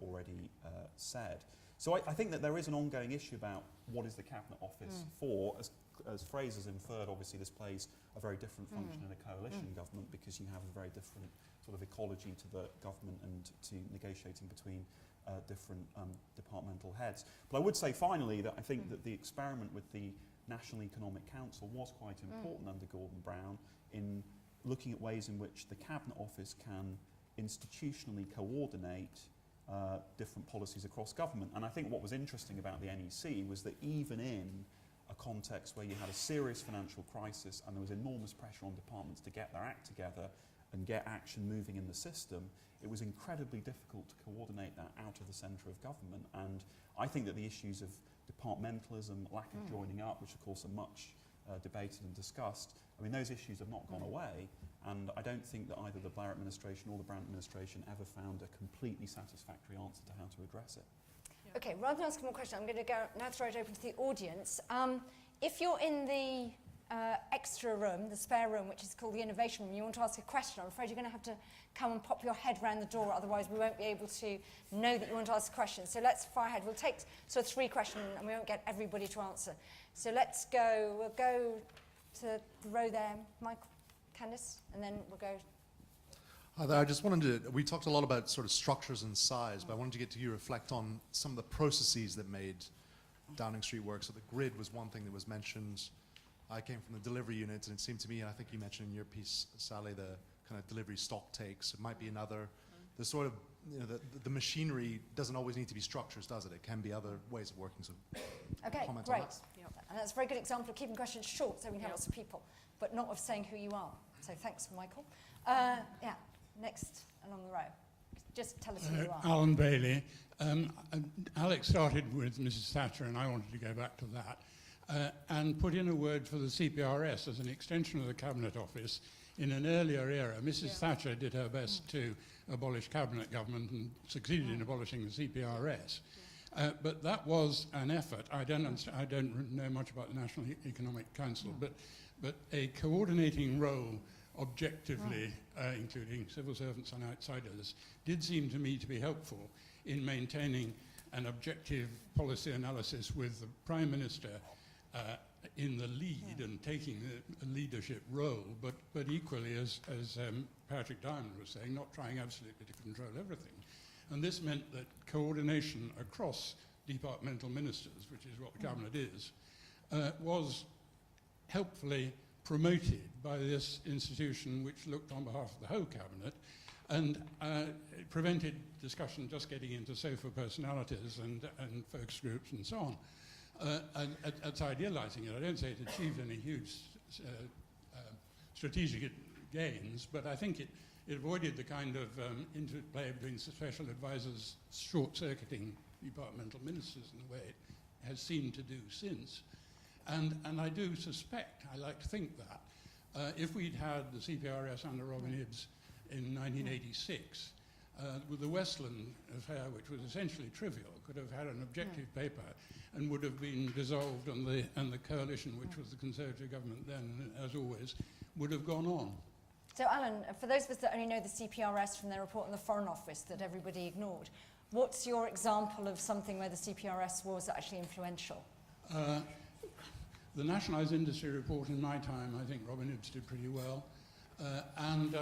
already said. So I think that there is an ongoing issue about what is the Cabinet Office for. As Fraser's inferred, obviously this plays a very different function in a coalition government, because you have a very different sort of ecology to the government and to negotiating between different departmental heads. But I would say finally that I think that the experiment with the National Economic Council was quite important under Gordon Brown, in looking at ways in which the Cabinet Office can institutionally coordinate different policies across government. And I think what was interesting about the NEC was that even in a context where you had a serious financial crisis and there was enormous pressure on departments to get their act together and get action moving in the system, it was incredibly difficult to coordinate that out of the centre of government. And I think that the issues of departmentalism, lack of joining up, which of course are much debated and discussed, I mean, those issues have not gone away, and I don't think that either the Blair administration or the Brown administration ever found a completely satisfactory answer to how to address it. Okay, rather than asking more questions, I'm going to now throw it open to the audience. If you're in the extra room, the spare room, which is called the innovation room, you want to ask a question, I'm afraid you're going to have to come and pop your head round the door, otherwise we won't be able to know that you want to ask a question. So let's fire ahead. We'll take sort of 3 questions and we won't get everybody to answer. So let's go, we'll go to the row there, Michael, Candice, and then we'll go. Hi there, I just wanted to, we talked a lot about sort of structures and size, but I wanted to get to you reflect on some of the processes that made Downing Street work. So the grid was one thing that was mentioned. I came from the delivery unit, and it seemed to me, and I think you mentioned in your piece, Sally, the kind of delivery stock takes. It might be another, the sort of, you know, the machinery doesn't always need to be structures, does it? It can be other ways of working. So Okay, comment great. on that. And that's a very good example of keeping questions short so we can have lots of people, but not of saying who you are. So thanks, Michael. Yeah, next along the row. Just tell us who you are. Allan Bailey. Alex started with Mrs. Thatcher, and I wanted to go back to that, and put in a word for the CPRS as an extension of the Cabinet Office. In an earlier era, Mrs. Thatcher did her best to abolish cabinet government and succeeded in abolishing the CPRS. But that was an effort. I don't know much about the National Economic Council, but a coordinating role objectively, including civil servants and outsiders, did seem to me to be helpful in maintaining an objective policy analysis with the Prime Minister in the lead and taking a leadership role, but equally, as Patrick Diamond was saying, not trying absolutely to control everything. And this meant that coordination across departmental ministers, which is what the cabinet is, was helpfully promoted by this institution which looked on behalf of the whole cabinet, and it prevented discussion just getting into sofa personalities and focus groups and so on. And it's idealising it. I don't say it achieved any huge strategic gains, but I think it avoided the kind of interplay between special advisors short-circuiting departmental ministers in the way it has seemed to do since. And I do suspect, I like to think that, if we'd had the CPRS under Robin Hibbs in 1986, with the Westland affair, which was essentially trivial, could have had an objective paper and would have been dissolved, and the coalition, which was the Conservative government then, as always, would have gone on. So, Allan, for those of us that only know the CPRS from their report on the Foreign Office that everybody ignored, what's your example of something where the CPRS was actually influential? The Nationalised Industry report in my time, I think Robin Hibbs did pretty well, and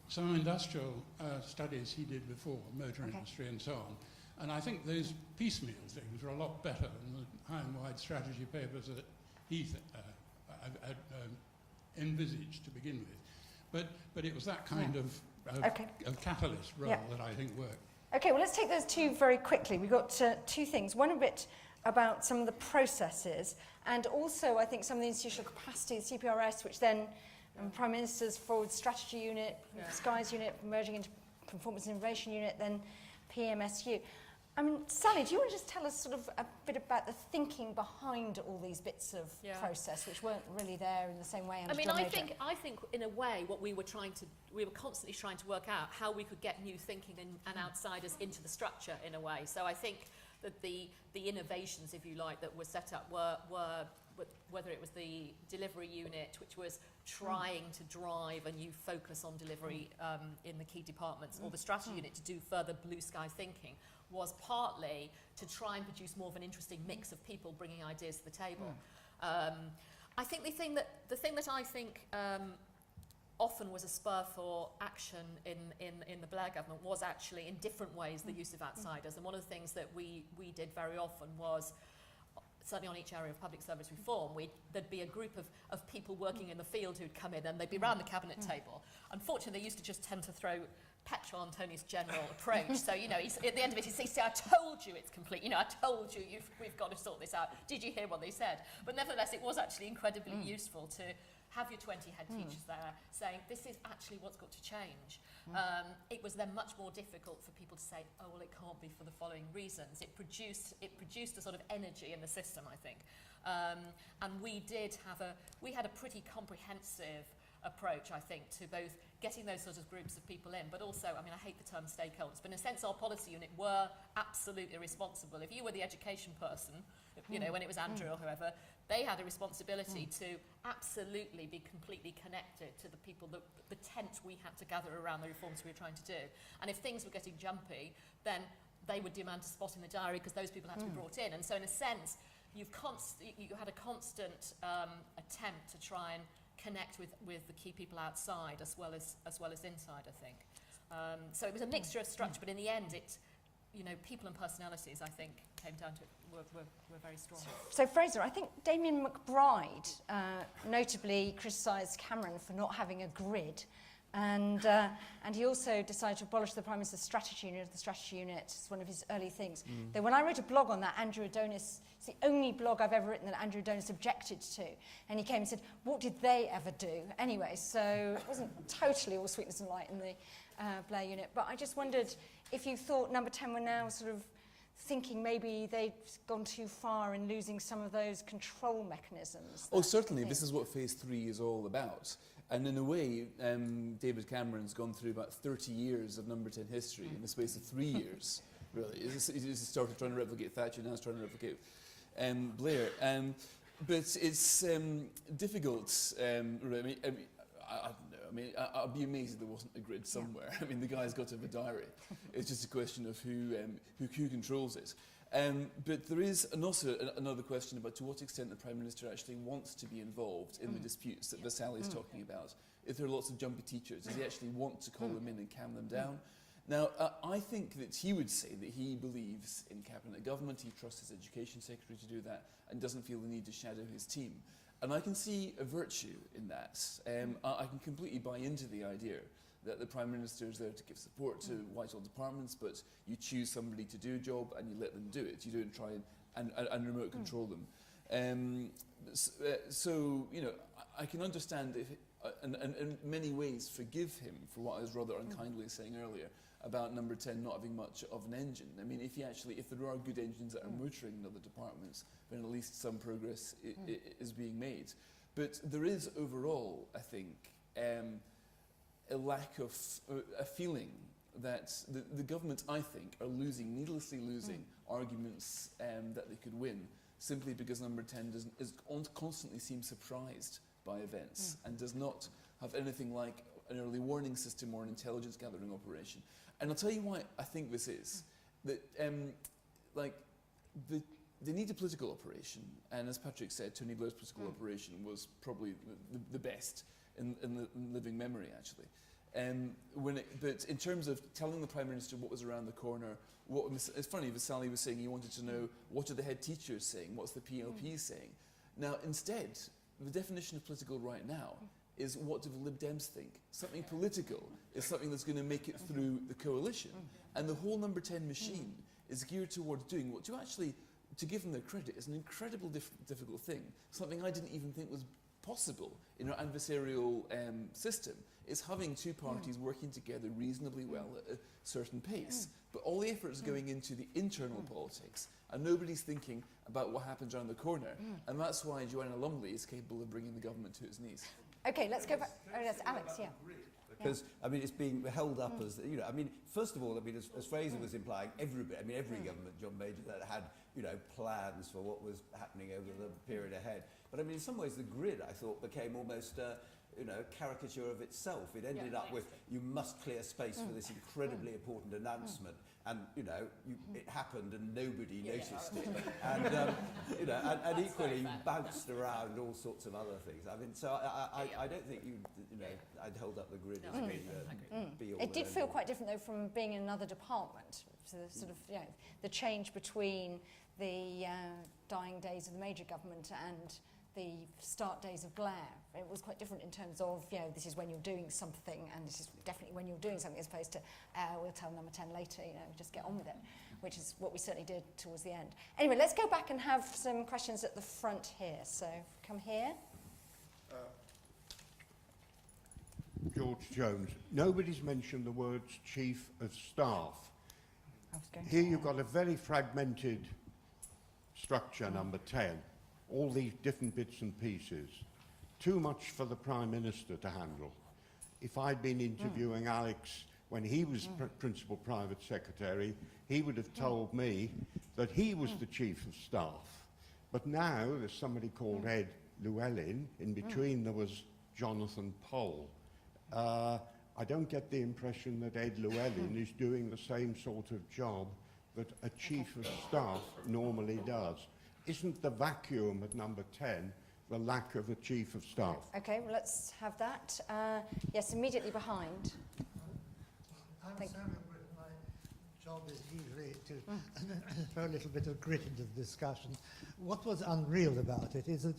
some industrial studies he did before, motor industry and so on. And I think those piecemeal things were a lot better than the high and wide strategy papers that he had envisaged to begin with. But it was that kind of catalyst role that I think worked. Okay, well, let's take those two very quickly. We've got two things. One a bit about some of the processes, and also, I think, some of the institutional capacity, the CPRS, which then Prime Minister's Forward Strategy Unit, Skies Unit, merging into Performance and Innovation Unit, then PMSU. I mean, Sally, do you want to just tell us sort of a bit about the thinking behind all these bits of process, which weren't really there in the same way under John Major? I think in a way what we were constantly trying to work out how we could get new thinking and outsiders into the structure in a way. So I think that the innovations, if you like, that were set up were whether it was the delivery unit, which was trying to drive a new focus on delivery in the key departments, or the strategy unit to do further blue sky thinking, was partly to try and produce more of an interesting mix of people bringing ideas to the table. I think the thing that I think often was a spur for action in the Blair government was actually in different ways the use of outsiders. And one of the things that we did very often was, certainly on each area of public service reform, there'd be a group of people working in the field who'd come in, and they'd be around the cabinet table. Unfortunately, they used to just tend to throw petrol on Tony's general approach. So, you know, at the end of it, he'd say, I told you it's complete. You know, I told you we've got to sort this out. Did you hear what they said? But nevertheless, it was actually incredibly useful to have your 20 head teachers there saying, this is actually what's got to change. It was then much more difficult for people to say, oh, well, it can't be for the following reasons. It produced a sort of energy in the system, I think. And we had a pretty comprehensive approach, I think, to both getting those sort of groups of people in, but also, I mean, I hate the term stakeholders, but in a sense our policy unit were absolutely responsible. If you were the education person, you know, when it was Andrew or whoever, they had a responsibility to absolutely be completely connected to the people, the tent we had to gather around the reforms we were trying to do. And if things were getting jumpy, then they would demand a spot in the diary because those people had to be brought in. And so in a sense, you had a constant attempt to try and connect with the key people outside as well as inside, I think. So it was a mixture of structure, but in the end, people and personalities, I think, came down to it, were very strong. So Fraser, I think Damien McBride notably criticised Cameron for not having a grid, and he also decided to abolish the Prime Minister's Strategy Unit. The Strategy Unit is one of his early things. Though when I wrote a blog on that, Andrew Adonis, it's the only blog I've ever written that Andrew Adonis objected to, and he came and said, what did they ever do? Anyway, so it wasn't totally all sweetness and light in the Blair unit, but I just wondered if you thought Number 10 were now sort of thinking maybe they'd gone too far in losing some of those control mechanisms. Oh, certainly. This is what Phase 3 is all about. And in a way, David Cameron's gone through about 30 years of Number 10 history in the space of 3 years, really. He's started trying to replicate Thatcher, now he's trying to replicate Blair. But it's difficult. I mean, I'd be amazed if there wasn't a grid somewhere. I mean, the guy's got to have a diary. It's just a question of who controls it. But there is also another question about to what extent the Prime Minister actually wants to be involved in the disputes that Sally's talking about. If there are lots of jumpy teachers, does he actually want to call them in and calm them down? Now, I think that he would say that he believes in cabinet government, he trusts his education secretary to do that, and doesn't feel the need to shadow his team. And I can see a virtue in that. I can completely buy into the idea that the Prime Minister is there to give support to Whitehall departments, but you choose somebody to do a job and you let them do it. You don't try and remote control them. So, you know, I can understand if, and in many ways forgive him for what I was rather unkindly saying earlier about number 10 not having much of an engine. I mean, if there are good engines that are motoring in other departments, then at least some progress is being made. But there is overall, I think, a lack of a feeling that the government, I think, are needlessly losing arguments that they could win, simply because number 10 constantly seems surprised by events and does not have anything like an early warning system or an intelligence gathering operation. And I'll tell you why I think this is. That, they need a political operation, and as Patrick said, Tony Blair's political operation was probably the best in living memory, actually. But in terms of telling the Prime Minister what was around the corner, it's funny, Vasali was saying he wanted to know what are the head teachers saying, what's the PLP saying. Now, instead, the definition of political right now is what do the Lib Dems think? Something political is something that's going to make it through the coalition. And the whole number 10 machine is geared towards doing what, to give them their credit, is an incredibly difficult thing. Something I didn't even think was possible in our adversarial system, is having two parties working together reasonably well at a certain pace. But all the effort is going into the internal politics, and nobody's thinking about what happens around the corner. And that's why Joanna Lumley is capable of bringing the government to its knees. Okay, let's go back. Oh, yes, Alex, yeah. Because, I mean, it's being held up as, you know, I mean, first of all, I mean, as Fraser was implying, every government, John Major, that had, you know, plans for what was happening over the period ahead. But I mean, in some ways, the grid, I thought, became almost, you know, a caricature of itself. It ended up with, you must clear space for this incredibly important announcement. And, you know, it happened and nobody noticed it. And, you know, and equally, you bounced around all sorts of other things. I mean, so I don't think you know, I'd hold up the grid as being be all. It did feel quite different, though, from being in another department. So the sort of, you know, the change between the dying days of the Major government and the start days of Blair. It was quite different in terms of, you know, this is when you're doing something, and this is definitely when you're doing something, as opposed to, we'll tell number 10 later, you know, just get on with it, which is what we certainly did towards the end. Anyway, let's go back and have some questions at the front here. So, come here. George Jones. Nobody's mentioned the words Chief of Staff. Here you've got a very fragmented structure, number 10. All these different bits and pieces. Too much for the Prime Minister to handle. If I'd been interviewing Alex when he was Principal Private Secretary, he would have told me that he was the Chief of Staff. But now there's somebody called Ed Llewellyn. In between there was Jonathan Poll. I don't get the impression that Ed Llewellyn is doing the same sort of job that a Chief of Staff normally does. Isn't the vacuum at number 10 the lack of a Chief of Staff? Okay, well, let's have that. Yes, immediately behind. I'm sorry, but my job is usually to throw a little bit of grit into the discussion. What was unreal about it is that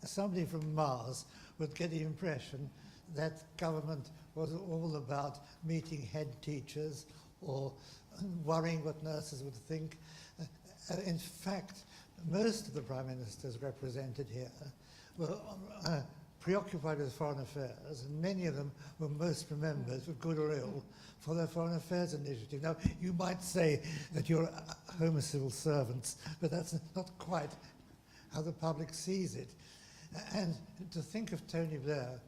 somebody from Mars would get the impression that government was all about meeting head teachers or worrying what nurses would think. In fact, most of the Prime Ministers represented here were preoccupied with foreign affairs, and many of them were most remembered, for good or ill, for their foreign affairs initiative. Now, you might say that you're Home Civil servants, but that's not quite how the public sees it. And to think of Tony Blair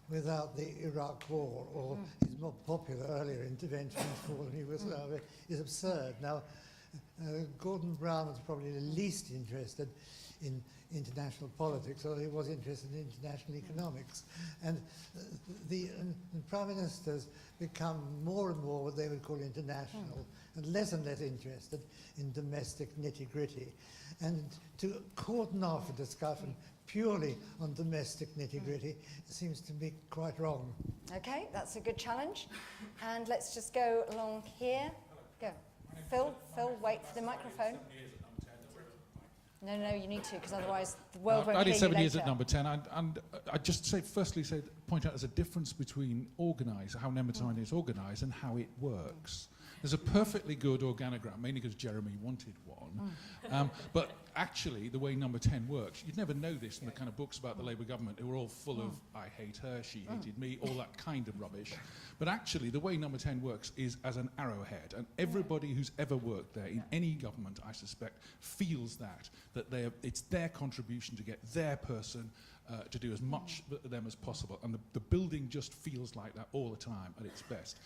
without the Iraq War or his more popular earlier intervention in fallen Yugoslavia is absurd. Now, Gordon Brown was probably the least interested in international politics, although he was interested in international economics. And the Prime Ministers become more and more what they would call international, and less interested in domestic nitty-gritty. And to cordon off a discussion purely on domestic nitty-gritty seems to be quite wrong. Okay, that's a good challenge. And let's just go along here. Go. Phil, wait for the microphone. No, you need to, because otherwise the world won't I hear did you 7 later. years at number 10, and I just point out there's a difference between how number 10 is organised and how it works. There's a perfectly good organogram, mainly because Jeremy wanted one. But actually, the way number 10 works, you'd never know this in the kind of books about the Labour government who are all full of, I hate her, she hated me, all that kind of rubbish. But actually, the way number 10 works is as an arrowhead. And everybody who's ever worked there in any government, I suspect, feels that it's their contribution to get their person to do as much for them as possible. And the building just feels like that all the time at its best.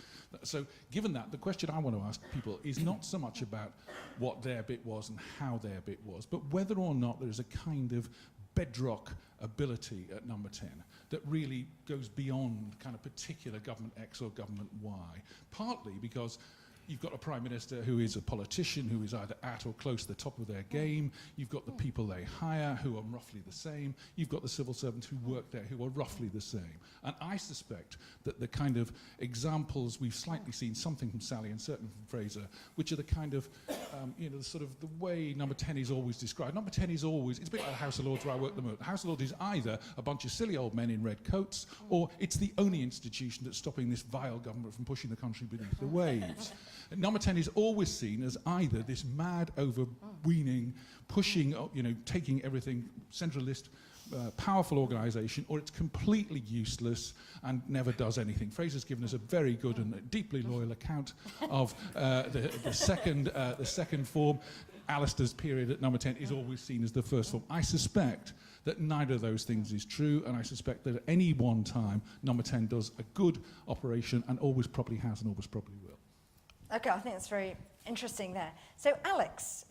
So given that, the question I want to ask people is not so much about what their bit was and how their bit was, but whether or not there is a kind of bedrock ability at number 10 that really goes beyond kind of particular government X or government Y. Partly because you've got a Prime Minister who is a politician who is either at or close to the top of their game. You've got the people they hire who are roughly the same. You've got the civil servants who work there who are roughly the same. And I suspect that the kind of examples we've slightly seen, something from Sally and certainly from Fraser, which are the kind of, the sort of the way number 10 is always described. Number 10 is always, it's a bit like the House of Lords where I work the most. The House of Lords is either a bunch of silly old men in red coats, or it's the only institution that's stopping this vile government from pushing the country beneath the waves. Number 10 is always seen as either this mad, overweening, pushing, taking everything, centralist, powerful organisation, or it's completely useless and never does anything. Fraser's given us a very good and deeply loyal account of the second form. Alistair's period at number 10 is always seen as the first form. I suspect that neither of those things is true, and I suspect that at any one time, number 10 does a good operation and always probably has and always probably will. Okay, I think that's very interesting there. So, Alex,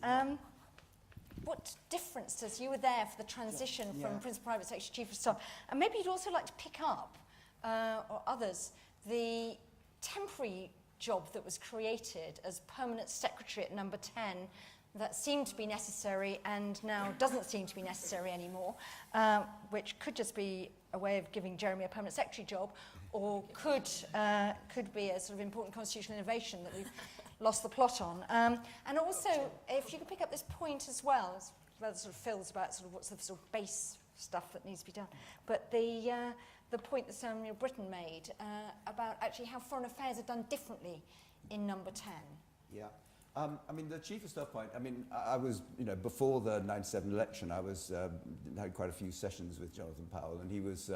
what difference does, you were there for the transition from Principal Private Secretary to Chief of Staff, and maybe you'd also like to pick up, or others, the temporary job that was created as permanent secretary at number 10 that seemed to be necessary and now doesn't seem to be necessary anymore, which could just be a way of giving Jeremy a permanent secretary job, or could be a sort of important constitutional innovation that we've lost the plot on. And also, if you could pick up this point as well, as well as sort of Phil's about sort of what's the sort of base stuff that needs to be done, but the point that Samuel Britton made about actually how foreign affairs are done differently in number 10. Yeah. The Chief of Staff point, I was, before the 97 election, I was, had quite a few sessions with Jonathan Powell, and he was,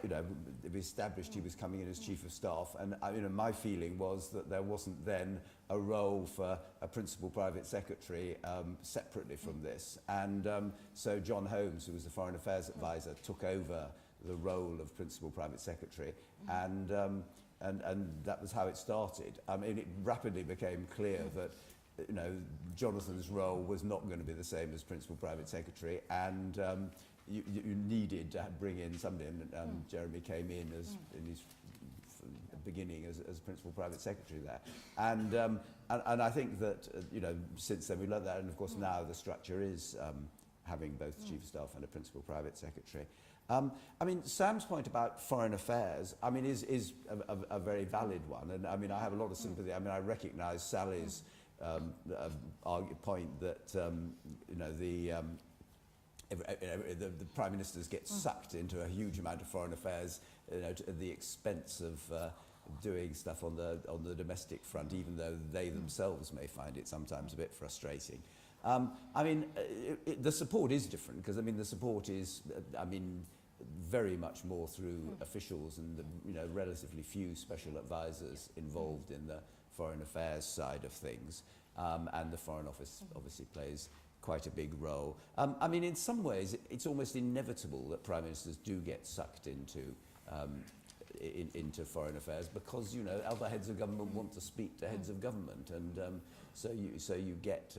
we established he was coming in as Chief of Staff, and my feeling was that there wasn't then a role for a Principal Private Secretary separately from this. And so John Holmes, who was the Foreign Affairs Advisor, took over the role of Principal Private Secretary, and that was how it started. It rapidly became clear that Jonathan's role was not going to be the same as Principal Private Secretary, and you needed to bring in somebody, and Jeremy came in in his beginning as Principal Private Secretary there. And I think that, since then we learned that, and of course now the structure is having both the Chief of Staff and a Principal Private Secretary. Sam's point about foreign affairs, is a very valid one, and I have a lot of sympathy. I recognise Sally's point that the Prime Ministers get sucked into a huge amount of foreign affairs, at the expense of doing stuff on the domestic front, even though they themselves may find it sometimes a bit frustrating. The support is different, because the support is, very much more through officials and the relatively few special advisors involved in the foreign affairs side of things, and the Foreign Office obviously plays quite a big role. In some ways it's almost inevitable that Prime Ministers do get sucked into into foreign affairs because, you know, other heads of government want to speak to heads of government, and so you get,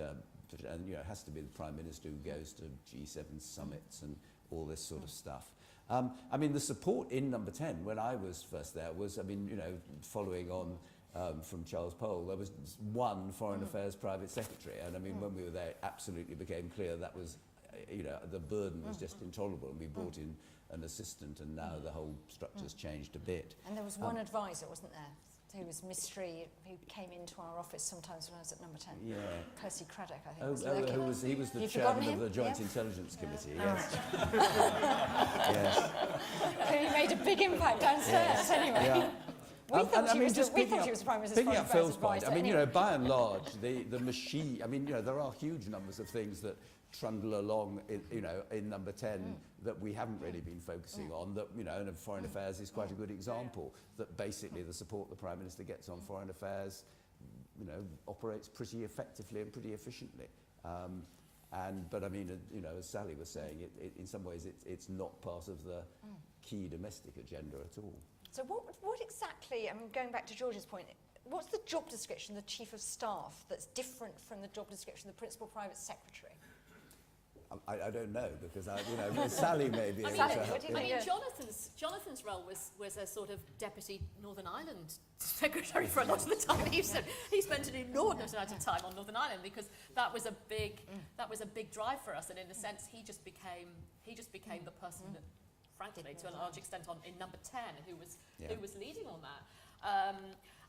and you know, it has to be the Prime Minister who goes to G7 summits and all this sort of stuff. I mean, the support in Number 10 when I was first there was, I mean, you know, following on from Charles Pole, there was one Foreign Affairs Private Secretary, and I mean, when we were there, it absolutely became clear that was, you know, the burden was just intolerable, and we brought in an assistant, and now the whole structure's changed a bit. And there was one advisor, wasn't there, who was mystery, who came into our office sometimes when I was at Number 10. Yeah. Percy Craddock, I think. He was the You've chairman forgotten of the him? Joint Yeah. Intelligence Committee, All yes. Yes. He made a big impact downstairs, anyway. Yeah. We thought he was picking the Prime Minister's picking Foreign up Affairs Phil's point, advisor. I mean, you Anyway. know, by and large, the machine, I mean, you know, there are huge numbers of things that trundle along, you know, in Number 10 that we haven't really been focusing on, that, you know, and Foreign Affairs is quite a good example, that basically the support the Prime Minister gets on Foreign Affairs, you know, operates pretty effectively and pretty efficiently. But I mean, you know, as Sally was saying, in some ways it's not part of the key domestic agenda at all. So what exactly, I'm going back to George's point, what's the job description of the Chief of Staff that's different from the job description of the Principal Private Secretary? I don't know, because you know, Sally may be able to Sally, help. what do you I think? mean, Jonathan's role was a sort of deputy Northern Ireland secretary for a lot of the time. He spent an inordinate amount of time on Northern Ireland because that was a big drive for us, and in a sense, he just became the person that, frankly, to a large extent, in Number 10, who was leading on that. I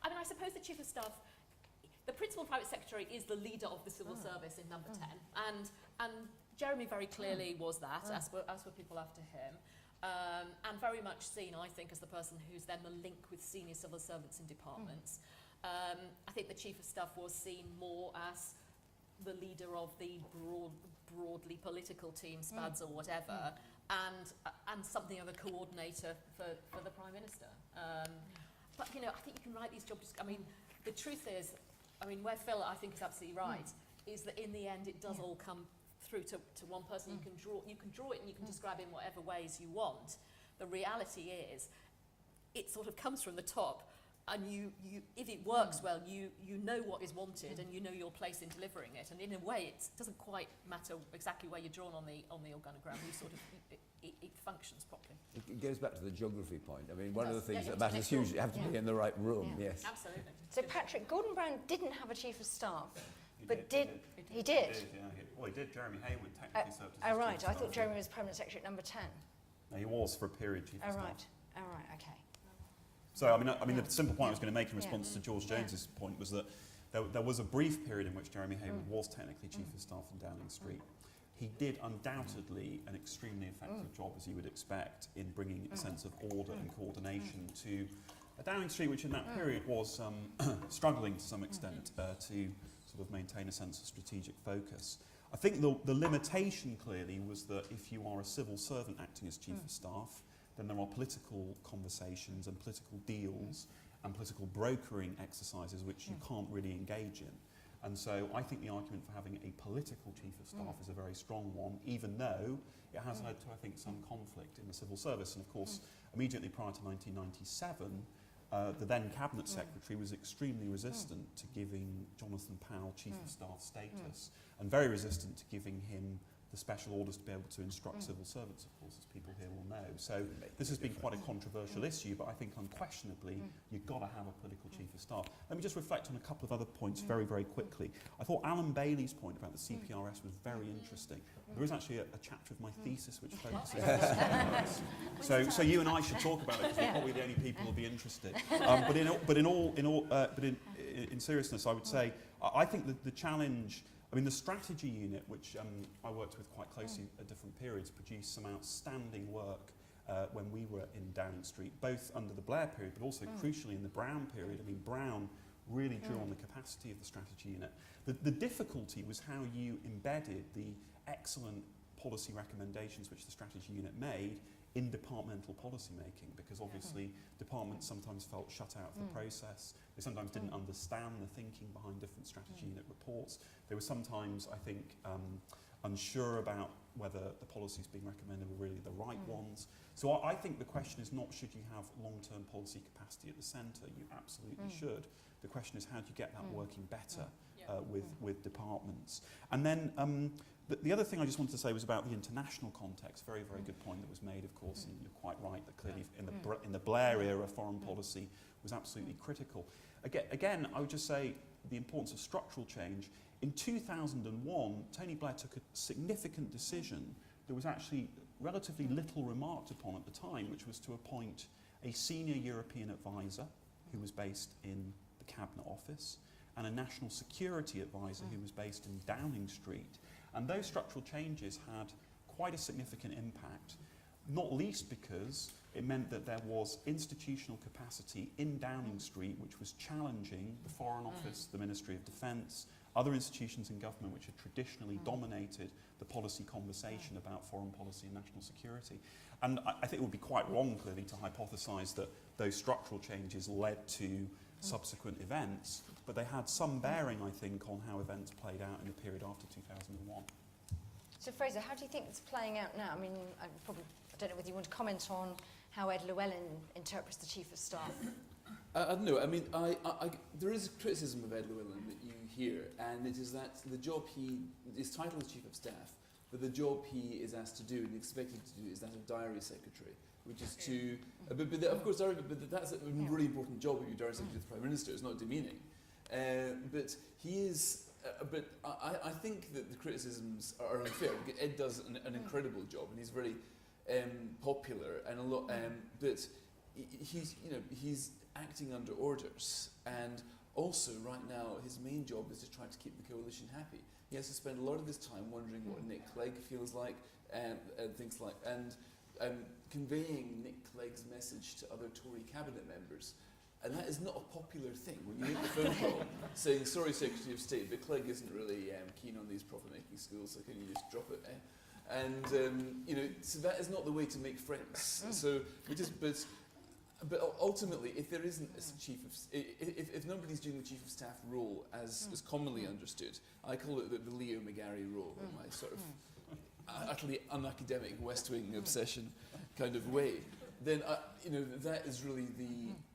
mean, I suppose the Chief of Staff, the Principal Private Secretary, is the leader of the civil service in Number 10, and Jeremy very clearly was that, as were people after him, and very much seen, I think, as the person who's then the link with senior civil servants in departments. I think the Chief of Staff was seen more as the leader of the broadly political team, SPADS or whatever, and something of a coordinator for the Prime Minister. But, you know, I think you can write these job descriptions. I mean, the truth is, I mean, where Phil, I think, is absolutely right, is that in the end it does all come through to one person. You can draw it and you can describe it in whatever ways you want. The reality is, it sort of comes from the top, and you if it works well, you know what is wanted and you know your place in delivering it. And in a way, it doesn't quite matter exactly where you're drawn on the organogram. You sort of it functions properly. It goes back to the geography point. I mean, one of the things Yeah, that matters hugely, you have to be in the right room, yes. Absolutely. So Patrick, Gordon Brown didn't have a Chief of Staff, He but he did? Well, he did. Jeremy Hayward technically served as Oh, right. Chief of I thought Staff. Jeremy was Permanent Secretary at Number 10. No, he was for a period Chief of Oh, Staff. right. Oh, right. Okay. So, I mean, the simple point I was going to make in response to George Jones's point was that there was a brief period in which Jeremy Hayward was technically Chief of Staff in Downing Street. He did undoubtedly an extremely effective job, as you would expect, in bringing a sense of order and coordination to a Downing Street, which in that period was struggling to some extent to sort of maintain a sense of strategic focus. I think the limitation clearly was that if you are a civil servant acting as Chief of Staff, then there are political conversations and political deals and political brokering exercises which you can't really engage in. And so I think the argument for having a political Chief of Staff is a very strong one, even though it has led to, I think, some conflict in the civil service. And of course, immediately prior to 1997, the then Cabinet Secretary was extremely resistant to giving Jonathan Powell Chief of Staff status, and very resistant to giving him the special orders to be able to instruct civil servants, of course, as people here will know. So this has been quite a controversial issue, but I think unquestionably you've got to have a political Chief of Staff. Let me just reflect on a couple of other points very, very quickly. I thought Allan Bailey's point about the CPRS was very interesting. There is actually a chapter of my thesis which focuses on the CPRS. So you and I should talk about it, because we're probably the only people who'll be interested. But in seriousness, I would say I think that the challenge. I mean, the strategy unit, which I worked with quite closely at different periods, produced some outstanding work when we were in Downing Street, both under the Blair period, but also crucially in the Brown period. I mean, Brown really drew on the capacity of the strategy unit. The difficulty was how you embedded the excellent policy recommendations which the strategy unit made in departmental policy making, because obviously departments sometimes felt shut out of the process. They sometimes didn't understand the thinking behind different strategy unit reports. They were sometimes, I think, unsure about whether the policies being recommended were really the right ones. So I think the question is not should you have long-term policy capacity at the centre, you absolutely should. The question is how do you get that working better with departments. And then the other thing I just wanted to say was about the international context. Very, very good point that was made, of course, and you're quite right that clearly in the Blair era, foreign policy was absolutely critical. Again, I would just say the importance of structural change. In 2001, Tony Blair took a significant decision that was actually relatively little remarked upon at the time, which was to appoint a senior European advisor who was based in the Cabinet Office and a national security advisor who was based in Downing Street. And those structural changes had quite a significant impact, not least because it meant that there was institutional capacity in Downing Street which was challenging the Foreign Office, the Ministry of Defence, other institutions in government which had traditionally dominated the policy conversation about foreign policy and national security. And I think it would be quite wrong, clearly, to hypothesise that those structural changes led to subsequent events, but they had some bearing, I think, on how events played out in the period after 2001. So Fraser, how do you think it's playing out now? I mean, I don't know whether you want to comment on how Ed Llewellyn interprets the Chief of Staff. I don't know. I mean, there is a criticism of Ed Llewellyn that you hear, and it is that the job his title is Chief of Staff, but the job he is asked to do and expected to do is that of Diary Secretary, which is to, of course, that's a really important job if you're Diary Secretary to the Prime Minister. It's not demeaning, but he is. But I think that the criticisms are unfair. Ed does an incredible job, and he's very popular, and a lot. But he's acting under orders, and also right now his main job is to try to keep the coalition happy. He has to spend a lot of his time wondering what Nick Clegg feels like, and things like, and conveying Nick Clegg's message to other Tory cabinet members. And that is not a popular thing. When you make the phone call saying, sorry, Secretary of State, but Clegg isn't really keen on these profit-making schools, so can you just drop it? And, so that is not the way to make friends. So we just, but ultimately, if there isn't a chief of, if nobody's doing the Chief of Staff role as commonly understood, I call it the Leo McGarry role, in my sort of utterly unacademic West Wing obsession kind of way, then that is really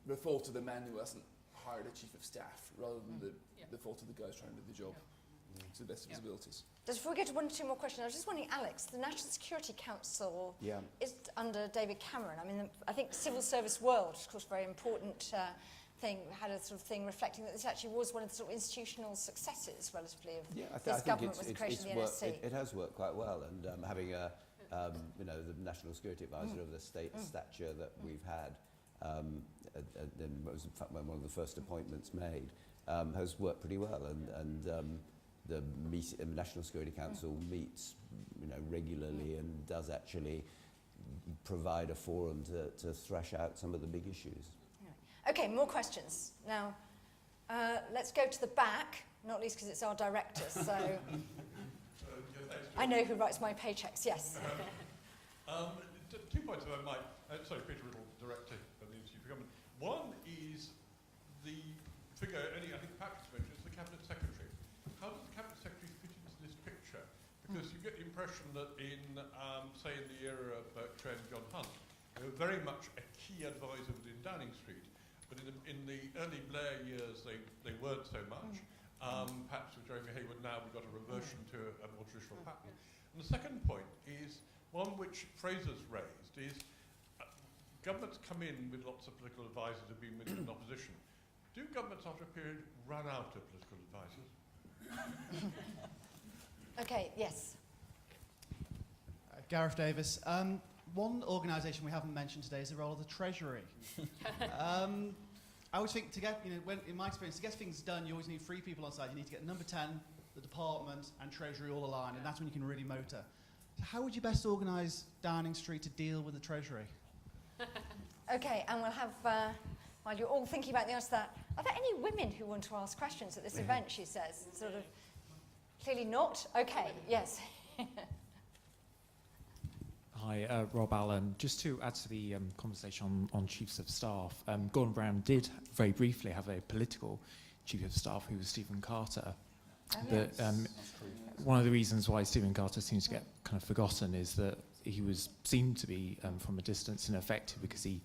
the fault of the man who hasn't hired a Chief of Staff, rather than the fault of the guys trying to do the job to the best of his abilities. Just before we get to one or two more questions, I was just wondering, Alex, the National Security Council is under David Cameron. I mean, I think Civil Service World, of course, a very important thing, had a sort of thing reflecting that this actually was one of the sort of institutional successes, relatively, of this government, was the creation of the NSC. It has worked quite well, and having the National Security Advisor of the stature that we've had, and was in fact one of the first appointments made, has worked pretty well, and the National Security Council meets regularly and does actually provide a forum to thrash out some of the big issues. Okay, more questions. Now, let's go to the back, not least because it's our director, so I know who writes my paychecks, yes. 2 points if I might. Sorry, Peter Riddle, Director of the Institute for Government. One is the figure, I think perhaps mentioned, is the Cabinet Secretary. How does the Cabinet Secretary fit into this picture? Because you get the impression that in, say, in the era of Bertrand and John Hunt, they were very much a key advisor within Downing Street. But in the early Blair years, they weren't so much. Perhaps with Jeremy Hayward now, we've got a reversion to a more traditional pattern. And the second point is one which Fraser's raised, is governments come in with lots of political advisors who've been in opposition. Do governments after a period run out of political advisors? Okay, yes. Gareth Davis. One organisation we haven't mentioned today is the role of the Treasury. I always think to get, in my experience, to get things done, you always need 3 people on side. You need to get number 10, the department, and Treasury all aligned, and that's when you can really motor. So how would you best organise Downing Street to deal with the Treasury? Okay, and we'll have, while you're all thinking about the answer to that, are there any women who want to ask questions at this event, she says? Sort of, clearly not. Okay, yes. Hi, Rob Allan. Just to add to the conversation on Chiefs of Staff, Gordon Brown did very briefly have a political Chief of Staff who was Stephen Carter. But one of the reasons why Stephen Carter seems to get kind of forgotten is that he was seen to be, from a distance, ineffective because he,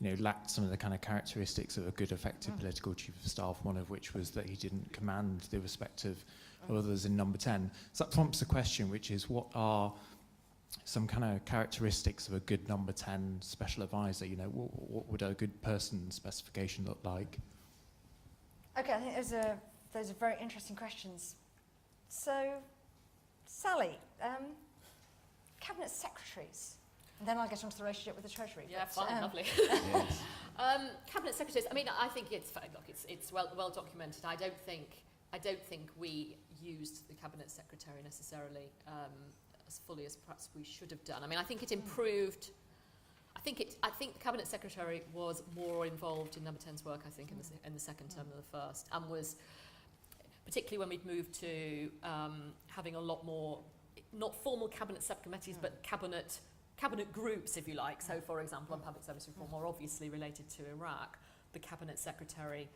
lacked some of the kind of characteristics of a good, effective political chief of staff. One of which was that he didn't command the respect of others in number 10. So that prompts a question, which is, what are some kind of characteristics of a good number 10 special advisor? What would a good person specification look like? Okay, I think those are very interesting questions. So, Sally, cabinet secretaries, and then I'll get onto the relationship with the Treasury. Yeah, but, fine, lovely. Cabinet secretaries. I mean, I think it's well documented. I don't think we used the cabinet secretary necessarily as fully as perhaps we should have done. I mean, I think it improved. I think the cabinet secretary was more involved in number 10's work, I think, in the second term than the first, and was particularly when we'd moved to having a lot more, not formal cabinet subcommittees, but cabinet groups, if you like. So, for example, on public service reform, more obviously related to Iraq, the cabinet secretary,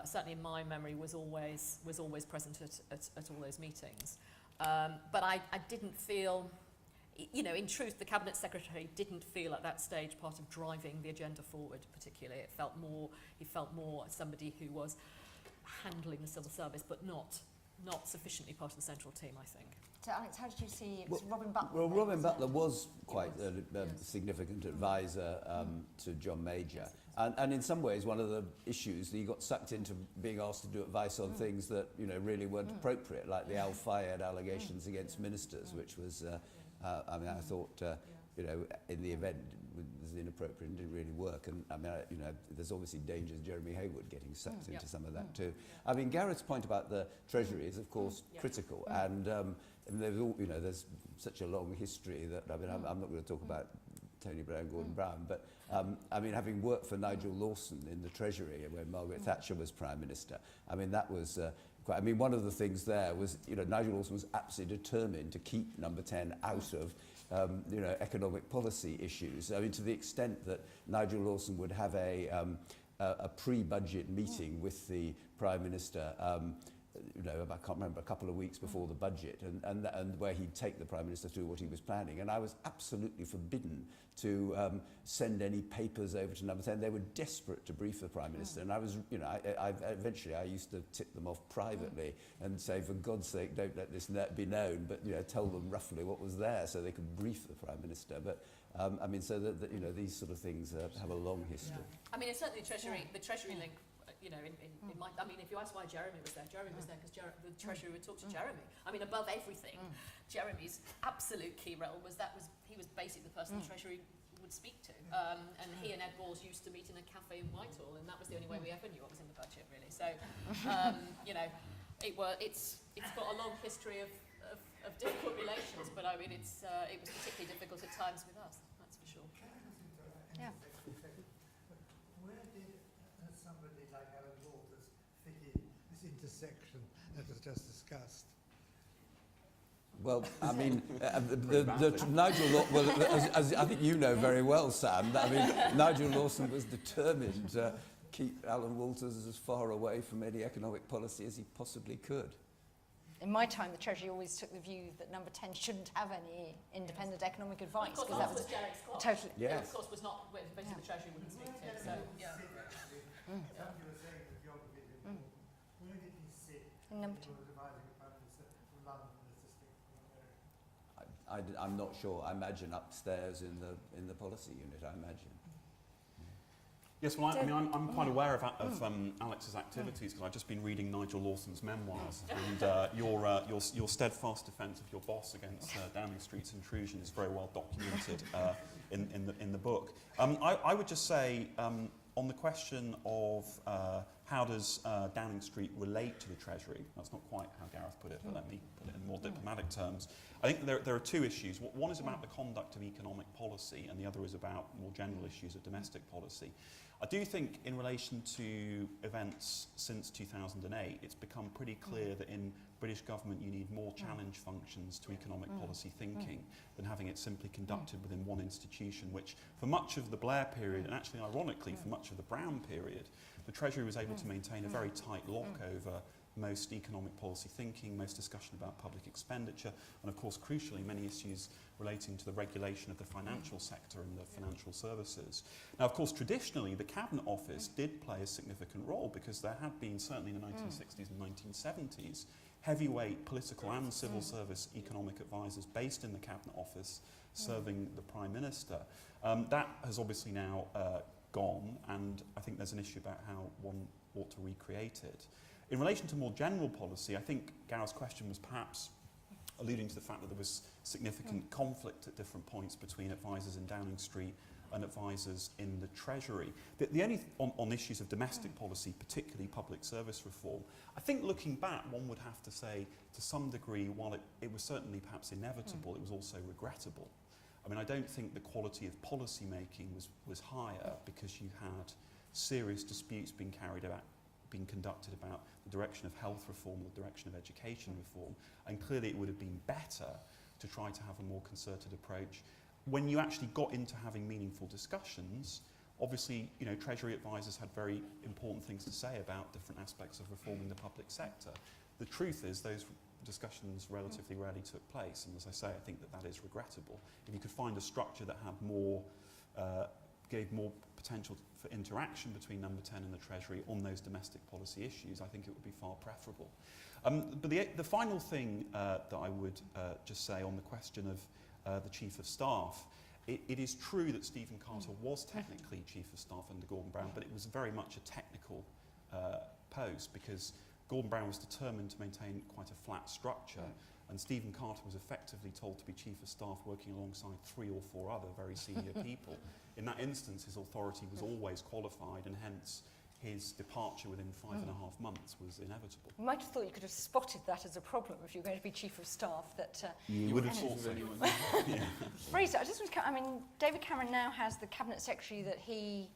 certainly in my memory, was always present at all those meetings. But I didn't feel, in truth, the cabinet secretary didn't feel at that stage part of driving the agenda forward particularly. He felt more somebody who was handling the civil service, but not sufficiently part of the central team, I think. So, Alex, how did you see it? Was Robin Butler? Well, Robin Butler was quite a significant advisor to John Major. And in some ways, one of the issues that he got sucked into being asked to do advice on things that really weren't appropriate, like the Al Fayed allegations against ministers, which was, I thought, in the event was inappropriate and didn't really work. And there's obviously dangers Jeremy Hayward getting sucked into some of that too. I mean, Gareth's point about the Treasury is, of course, critical, and there's such a long history that I'm not going to talk about Tony Blair and Gordon Brown, but having worked for Nigel Lawson in the Treasury when Margaret Thatcher was Prime Minister, that was one of the things there was, Nigel Lawson was absolutely determined to keep number 10 out of economic policy issues. To the extent that Nigel Lawson would have a pre-budget meeting with the Prime Minister, I can't remember, a couple of weeks before the budget, and where he'd take the Prime Minister through what he was planning. And I was absolutely forbidden to send any papers over to number 10. They were desperate to brief the Prime Minister, and I was, eventually I used to tip them off privately and say, for God's sake, don't let this be known, but tell them roughly what was there so they could brief the Prime Minister. But so that these sort of things have a long history. I mean, it's certainly the Treasury link. In my, if you ask why Jeremy was there because the Treasury would talk to Jeremy. Above everything, Jeremy's absolute key role was he was basically the person the Treasury would speak to. And he and Ed Balls used to meet in a cafe in Whitehall, and that was the only way we ever knew what was in the budget, really. So, it's got a long history of difficult relations, but it was particularly difficult at times with us, that's for sure. Yeah. Somebody like Allan Walters fit in this intersection that was just discussed? Well, Nigel, as I think you know very well, Sam, Nigel Lawson was determined to keep Allan Walters as far away from any economic policy as he possibly could. In my time, the Treasury always took the view that number 10 shouldn't have any independent economic advice. Of course, that was Derek Scott. Totally. Yes. Of course, was not basically the Treasury wouldn't speak to. So, yeah. You were saying the geography, where did he sit in number 10? Dividing the Prime Minister from London assisting from America? I'm not sure. I imagine upstairs in the policy unit, I imagine. Yes, well, I'm quite aware of Alex's activities because I've just been reading Nigel Lawson's memoirs, and your steadfast defence of your boss against Downing Street's intrusion is very well documented in the book. I would just say, on the question of how does Downing Street relate to the Treasury, that's not quite how Gareth put it, but let me put it in more diplomatic terms. I think there are two issues. One is about the conduct of economic policy, and the other is about more general issues of domestic policy. I do think in relation to events since 2008, it's become pretty clear that in British government you need more challenge functions to economic policy thinking than having it simply conducted within one institution, which for much of the Blair period, and actually ironically for much of the Brown period, the Treasury was able to maintain a very tight lock over most economic policy thinking, most discussion about public expenditure, and of course, crucially, many issues relating to the regulation of the financial sector and the financial services. Now, of course, traditionally, the Cabinet Office did play a significant role because there had been, certainly in the 1960s and 1970s, heavyweight political and civil service economic advisors based in the Cabinet Office serving the Prime Minister. That has obviously now gone, and I think there's an issue about how one ought to recreate it. In relation to more general policy, I think Gareth's question was perhaps alluding to the fact that there was significant conflict at different points between advisors in Downing Street and advisors in the Treasury. The only on issues of domestic policy, particularly public service reform, I think looking back, one would have to say to some degree, while it was certainly perhaps inevitable, it was also regrettable. I mean, I don't think the quality of policy making was higher because you had serious disputes being conducted about the direction of health reform, the direction of education reform, and clearly it would have been better to try to have a more concerted approach. When you actually got into having meaningful discussions, obviously, you know, Treasury advisors had very important things to say about different aspects of reforming the public sector. The truth is those discussions relatively rarely took place, and as I say, I think that is regrettable. If you could find a structure that had more, gave more potential for interaction between Number 10 and the Treasury on those domestic policy issues, I think it would be far preferable. But the final thing that I would just say on the question of the Chief of Staff, it is true that Stephen Carter was technically Chief of Staff under Gordon Brown, but it was very much a technical post because Gordon Brown was determined to maintain quite a flat structure, and Stephen Carter was effectively told to be Chief of Staff working alongside 3 or 4 other very senior people. In that instance, his authority was always qualified, and hence his departure within 5.5 months was inevitable. You might have thought you could have spotted that as a problem if you were going to be Chief of Staff. That you would have thought so. Fraser, I just want to, I mean, David Cameron now has the Cabinet Secretary that he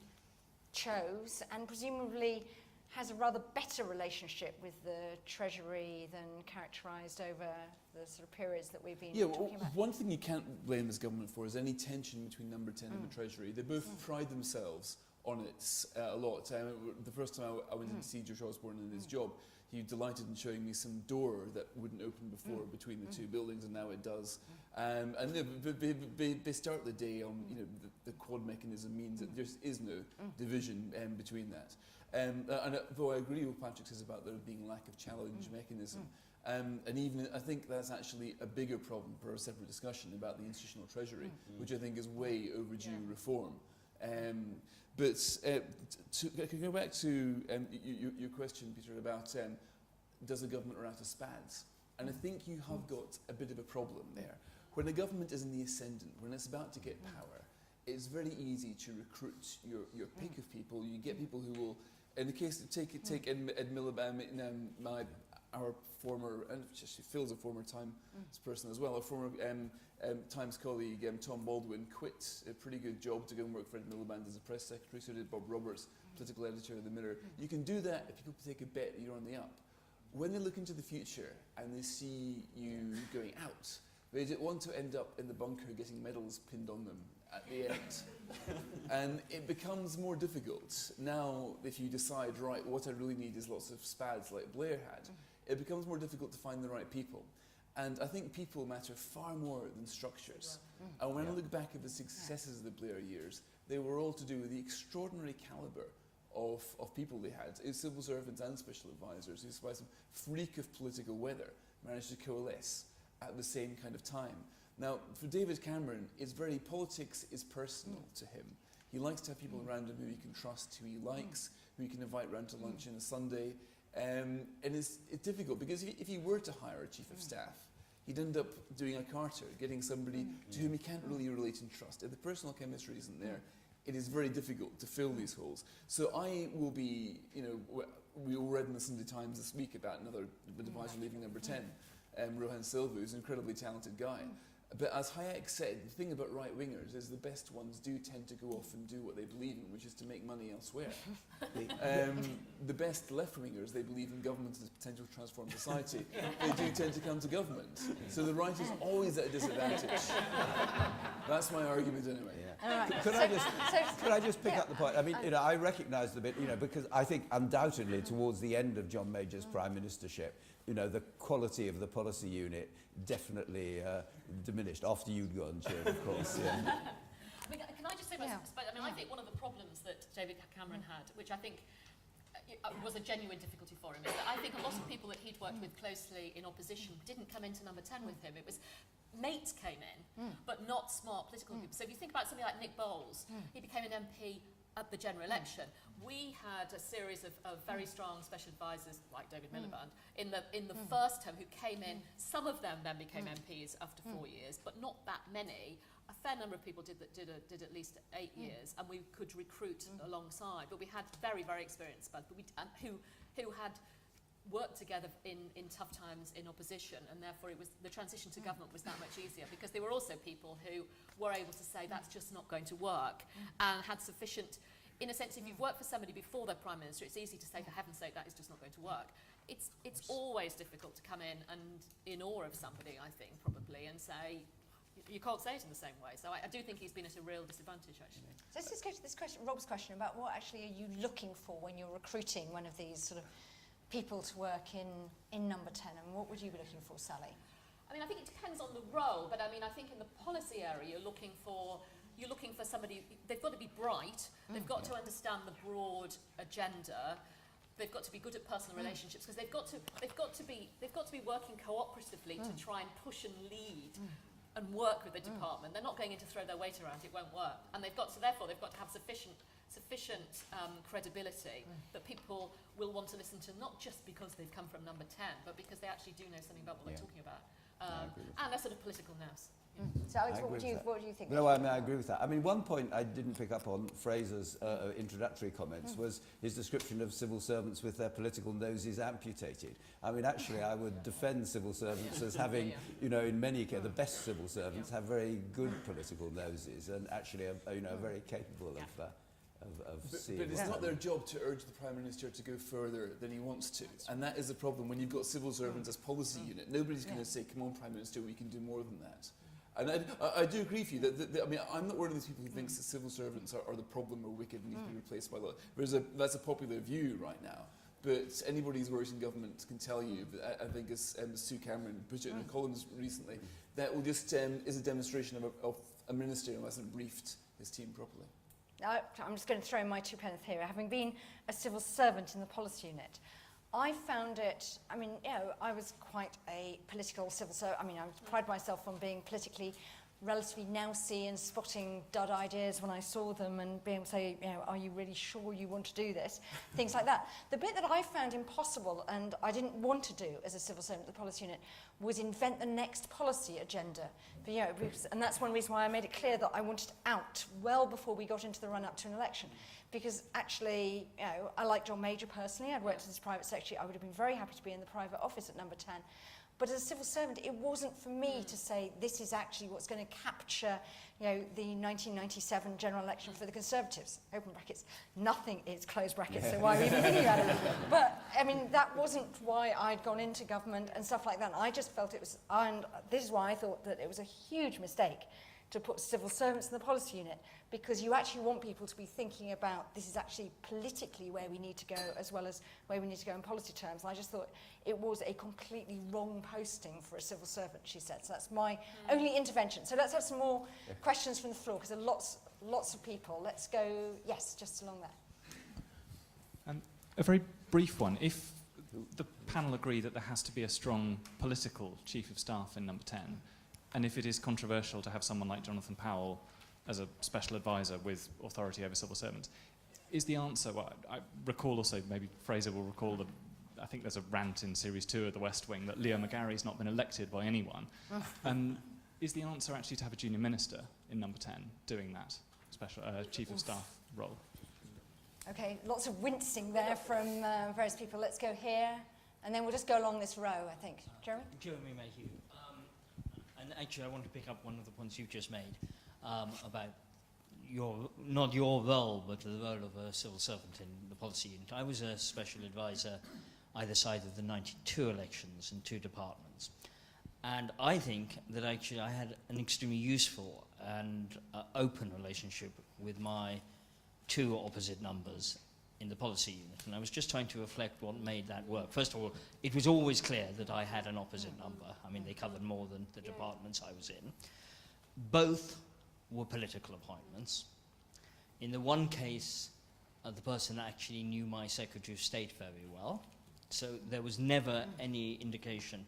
chose, and presumably has a rather better relationship with the Treasury than characterised over the sort of periods that we've been talking about. One thing you can't blame this government for is any tension between Number 10 and the Treasury. They both pride themselves on it a lot. The first time I went in to see George Osborne in his job, he delighted in showing me some door that wouldn't open before between the 2 buildings, and now it does. And they start the day on, you know, the quad mechanism means that there is no division between that. And though I agree with Patrick says about there being a lack of challenge mechanism, and even I think that's actually a bigger problem for a separate discussion about the institutional treasury, which I think is way overdue reform. But to go back to your question, Peter, about does the government run out of spads? And I think you have got a bit of a problem there. When a government is in the ascendant, when it's about to get power, it's very easy to recruit your pick of people. You get people who will, in the case of take Ed Miliband, our former, and she feels a former Times person as well, a former Times colleague, Tom Baldwin, quit a pretty good job to go and work for Ed Miliband as a press secretary, so did Bob Roberts, political editor of The Mirror. You can do that if people take a bet that you're on the up. When they look into the future and they see you going out, they don't want to end up in the bunker getting medals pinned on them at the end. And it becomes more difficult. Now, if you decide, right, what I really need is lots of spads like Blair had, it becomes more difficult to find the right people. And I think people matter far more than structures. And when I look back at the successes of the Blair years, they were all to do with the extraordinary calibre of people they had, civil servants and special advisors, who by some freak of political weather managed to coalesce at the same kind of time. Now, for David Cameron, politics is personal to him. He likes to have people around him who he can trust, who he likes, who he can invite round to lunch on a Sunday. And it's difficult, because if he were to hire a chief of staff, he'd end up doing a Carter, getting somebody to whom he can't really relate and trust. If the personal chemistry isn't there, it is very difficult to fill these holes. So I will be, we all read in the Sunday Times this week about another advisor leaving Number 10, Rohan Silva, who's an incredibly talented guy. But as Hayek said, the thing about right-wingers is the best ones do tend to go off and do what they believe in, which is to make money elsewhere. The best left-wingers, they believe in government as potential to transform society. They do tend to come to government. So the right is always at a disadvantage. That's my argument anyway. Yeah. Could I just pick up the point? I mean, I recognise the bit, because I think undoubtedly towards the end of John Major's prime ministership, the quality of the policy unit definitely diminished after you'd gone, Chair, of course. Yeah. I mean, can I just say, I think one of the problems that David Cameron had, which I think was a genuine difficulty for him, is that I think a lot of people that he'd worked with closely in opposition didn't come into number 10 with him. It was mates came in, but not smart political people. So if you think about somebody like Nick Bowles, he became an MP at the general election. We had a series of very strong special advisors like David Miliband in the first term who came in. Some of them then became MPs after 4 years, but not that many. A fair number of people did at least 8 years, and we could recruit alongside. But we had very, very experienced people who had worked together in tough times in opposition, and therefore the transition to government was that much easier because they were also people who were able to say that's just not going to work and had sufficient. In a sense, if you've worked for somebody before they're Prime Minister, it's easy to say, for heaven's sake, that is just not going to work. It's always difficult to come in and in awe of somebody, I think, probably, and say, you can't say it in the same way. So I do think he's been at a real disadvantage, actually. So let's just go to this question, Rob's question, about what actually are you looking for when you're recruiting one of these sort of people to work in number 10, and what would you be looking for, Sally? I mean, I think it depends on the role, but I mean, I think in the policy area, you're looking for somebody, they've got to be bright, they've got to understand the broad agenda, they've got to be good at personal relationships, because they've got to be working cooperatively to try and push and lead and work with the department. They're not going in to throw their weight around, it won't work. And therefore they've got to have sufficient credibility that people will want to listen to, not just because they've come from number 10, but because they actually do know something about what they're talking about. And they're sort of political nous. So Alex, what do you think? No, I agree with that. I mean, one point I didn't pick up on Fraser's introductory comments was his description of civil servants with their political noses amputated. I mean, actually, I would defend civil servants as having, in many cases, the best civil servants have very good political noses and actually are, very capable of seeing. But it's not their job to urge the Prime Minister to go further than he wants to. And that is the problem when you've got civil servants as policy unit. Nobody's going to say, come on, Prime Minister, we can do more than that. And I do agree with you that I mean, I'm not one of these people who thinks that civil servants are the problem or wicked and need to be replaced by law. That's a popular view right now. But anybody who's worked in government can tell you, I think as Sue Cameron put it in her columns recently, that will just is a demonstration of a minister who hasn't briefed his team properly. I'm just going to throw in my 2 pence here. Having been a civil servant in the policy unit, I found it, I was quite a political civil servant. I mean, I pride myself on being politically relatively nousy and spotting dud ideas when I saw them and being able to say, are you really sure you want to do this? Things like that. The bit that I found impossible and I didn't want to do as a civil servant at the policy unit was invent the next policy agenda. But, and that's one reason why I made it clear that I wanted out well before we got into the run-up to an election. Because actually, I like John Major personally. I'd worked as his private secretary. I would have been very happy to be in the private office at number 10. But as a civil servant, it wasn't for me to say this is actually what's going to capture, the 1997 general election for the Conservatives. Open brackets. Nothing is closed brackets, so why are we even thinking about it? But, I mean, that wasn't why I'd gone into government and stuff like that. And I just felt it was, and this is why I thought that it was a huge mistake to put civil servants in the policy unit, because you actually want people to be thinking about this is actually politically where we need to go as well as where we need to go in policy terms. And I just thought it was a completely wrong posting for a civil servant, she said. So that's my only intervention. So let's have some more questions from the floor, because there are lots of people. Let's go, yes, just along there. A very brief one. If the panel agree that there has to be a strong political chief of staff in number 10, and if it is controversial to have someone like Jonathan Powell as a special advisor with authority over civil servants, is the answer, well, I recall also, maybe Fraser will recall that I think there's a rant in Series 2 of The West Wing that Leo McGarry's not been elected by anyone. Is the answer actually to have a junior minister in number 10 doing that special chief of staff role? Okay, lots of wincing there from various people. Let's go here, and then we'll just go along this row, I think. Jeremy? Jeremy Mayhew. And actually, I want to pick up one of the points you've just made about not your role, but the role of a civil servant in the policy unit. I was a special advisor either side of the 92 elections in 2 departments. And I think that actually I had an extremely useful and open relationship with my 2 opposite numbers in the policy unit. And I was just trying to reflect what made that work. First of all, it was always clear that I had an opposite number. I mean, they covered more than the departments I was in. Both were political appointments. In the one case, the person actually knew my Secretary of State very well. So there was never any indication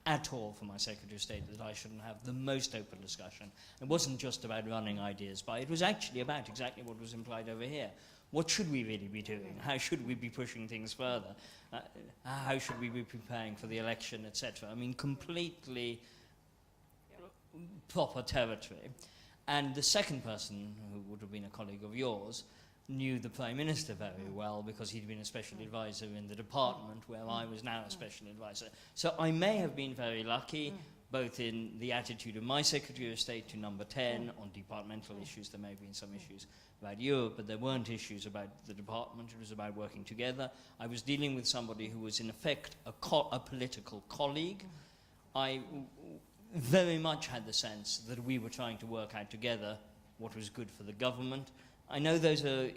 at all from my Secretary of State that I shouldn't have the most open discussion. It wasn't just about running ideas by, it was actually about exactly what was implied over here. What should we really be doing? How should we be pushing things further? How should we be preparing for the election, etc.? I mean, completely proper territory. And the second person, who would have been a colleague of yours, knew the Prime Minister very well because he'd been a special advisor in the department where I was now a special advisor. So I may have been very lucky, both in the attitude of my Secretary of State to number 10 on departmental issues. There may have been some issues about Europe, but there weren't issues about the department. It was about working together. I was dealing with somebody who was in effect a political colleague. I very much had the sense that we were trying to work out together what was good for the government. I know those are,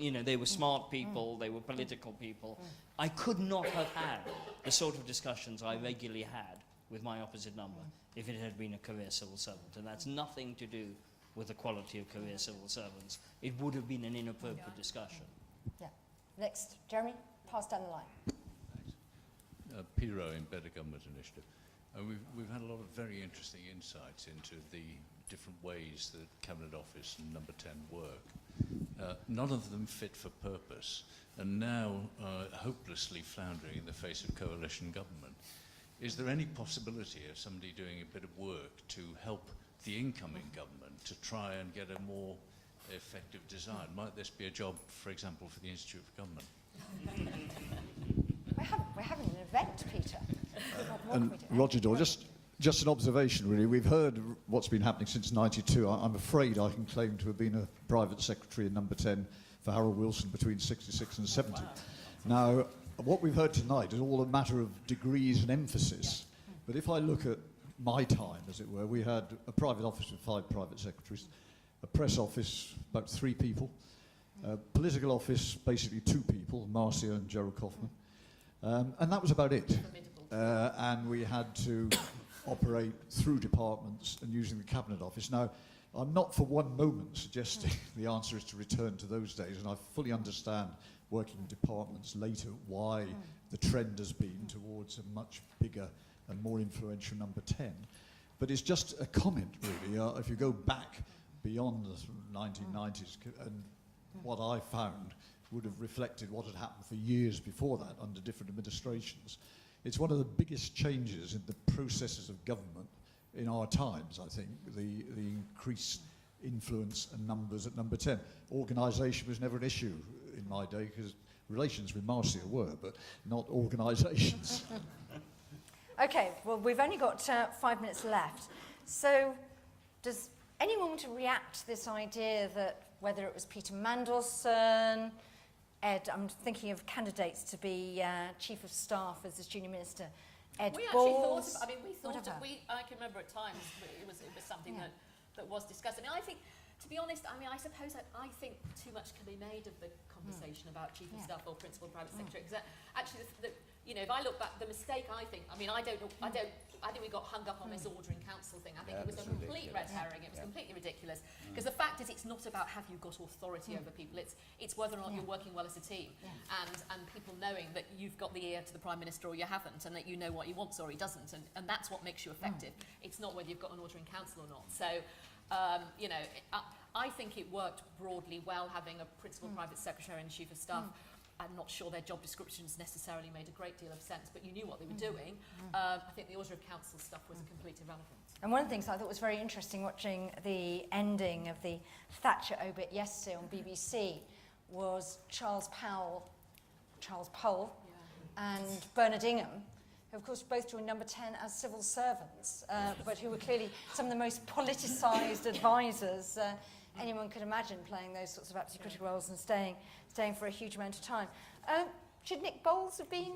they were smart people, they were political people. I could not have had the sort of discussions I regularly had with my opposite number if it had been a career civil servant. And that's nothing to do with the quality of career civil servants. It would have been an inappropriate discussion. Yeah. Next, Jeremy, pass down the line. Thanks. Peter Owen, Better Government Initiative. We've had a lot of very interesting insights into the different ways that Cabinet Office and Number 10 work. None of them fit for purpose, and now hopelessly floundering in the face of coalition government. Is there any possibility of somebody doing a bit of work to help the incoming government to try and get a more effective design? Might this be a job, for example, for the Institute of Government? We're having an event, Peter. And Roger Dore, just an observation, really. We've heard what's been happening since '92. I'm afraid I can claim to have been a private secretary in Number 10 for Harold Wilson between '66 and '70. Wow. Now, what we've heard tonight is all a matter of degrees and emphasis. Yeah. But if I look at my time, as it were, we had a private office with 5 private secretaries, a press office, about 3 people, a political office, basically 2 people, Marcia and Gerald Kaufman. And that was about it. And we had to operate through departments and using the Cabinet Office. Now, I'm not for one moment suggesting the answer is to return to those days, and I fully understand working in departments later why the trend has been towards a much bigger and more influential Number 10. But it's just a comment, really. If you go back beyond the 1990s, and what I found would have reflected what had happened for years before that under different administrations. It's one of the biggest changes in the processes of government in our times, I think, the increased influence and numbers at Number 10. Organisation was never an issue in my day because relations with Marcia were, but not organisations. Okay, well, we've only got 5 minutes left. So does anyone want to react to this idea that whether it was Peter Mandelson, Ed, I'm thinking of candidates to be Chief of Staff as the Junior Minister, Ed We Balls, actually I can remember at times it was something that was discussed. I mean, I think, to be honest, I suppose I think too much can be made of the conversation about Chief of Staff or Principal Private Secretary. Because actually, if I look back, the mistake I think we got hung up on this ordering council thing. I think it was a complete red herring. It was completely ridiculous. Because the fact is, it's not about have you got authority over people. It's whether or not you're working well as a team, and people knowing that you've got the ear to the Prime Minister or you haven't, and that you know what he wants or he doesn't, and that's what makes you effective. It's not whether you've got an ordering council or not. So, I think it worked broadly well having a Principal Private Secretary and Chief of Staff. I'm not sure their job descriptions necessarily made a great deal of sense, but you knew what they were doing. I think the Order of Council stuff was completely irrelevant. And one of the things I thought was very interesting watching the ending of the Thatcher obit yesterday on BBC was Charles Powell and Bernard Ingham, who of course both joined Number 10 as civil servants, but who were clearly some of the most politicised advisors anyone could imagine, playing those sorts of absolutely critical roles and staying for a huge amount of time. Should Nick Bowles have been?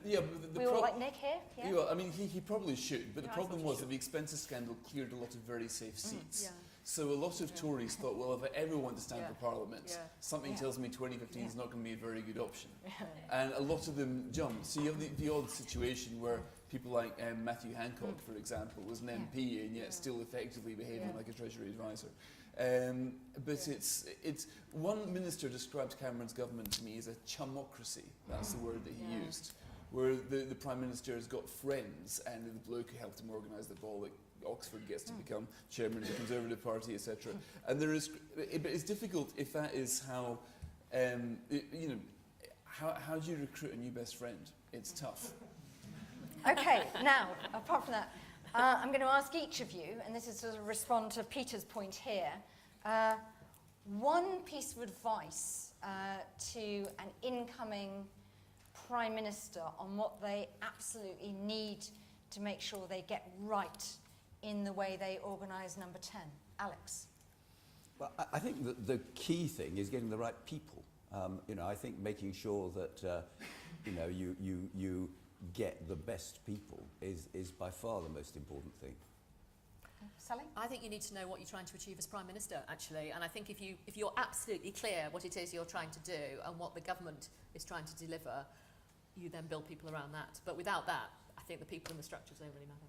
Yeah, but We all like Nick here? Yeah? Yeah, I mean, he probably should, but the Yeah, I problem thought he was should. that the expenses scandal cleared a lot of very safe seats. Yeah. So a lot of Tories thought, well, if I ever want to stand for Parliament, something tells me 2015 is not going to be a very good option. And a lot of them jumped. So you have the odd situation where people like Matthew Hancock, for example, was an MP and yet still effectively behaving like a Treasury advisor. But it's one minister described Cameron's government to me as a chumocracy. That's the word that he used. Where the Prime Minister has got friends and the bloke who helped him organise the ball at Oxford gets to become chairman of the Conservative Party, etc. And there is, but it's difficult if that is how, you know, how do you recruit a new best friend? It's tough. Okay, now, apart from that, I'm going to ask each of you, and this is to respond to Peter's point here, one piece of advice to an incoming Prime Minister on what they absolutely need to make sure they get right in the way they organise Number 10. Alex? Well, I think that the key thing is getting the right people. You know, I think making sure that you know, you get the best people is by far the most important thing. Sally? I think you need to know what you're trying to achieve as Prime Minister, actually. And I think if you're absolutely clear what it is you're trying to do and what the government is trying to deliver, you then build people around that. But without that, I think the people and the structures don't really matter.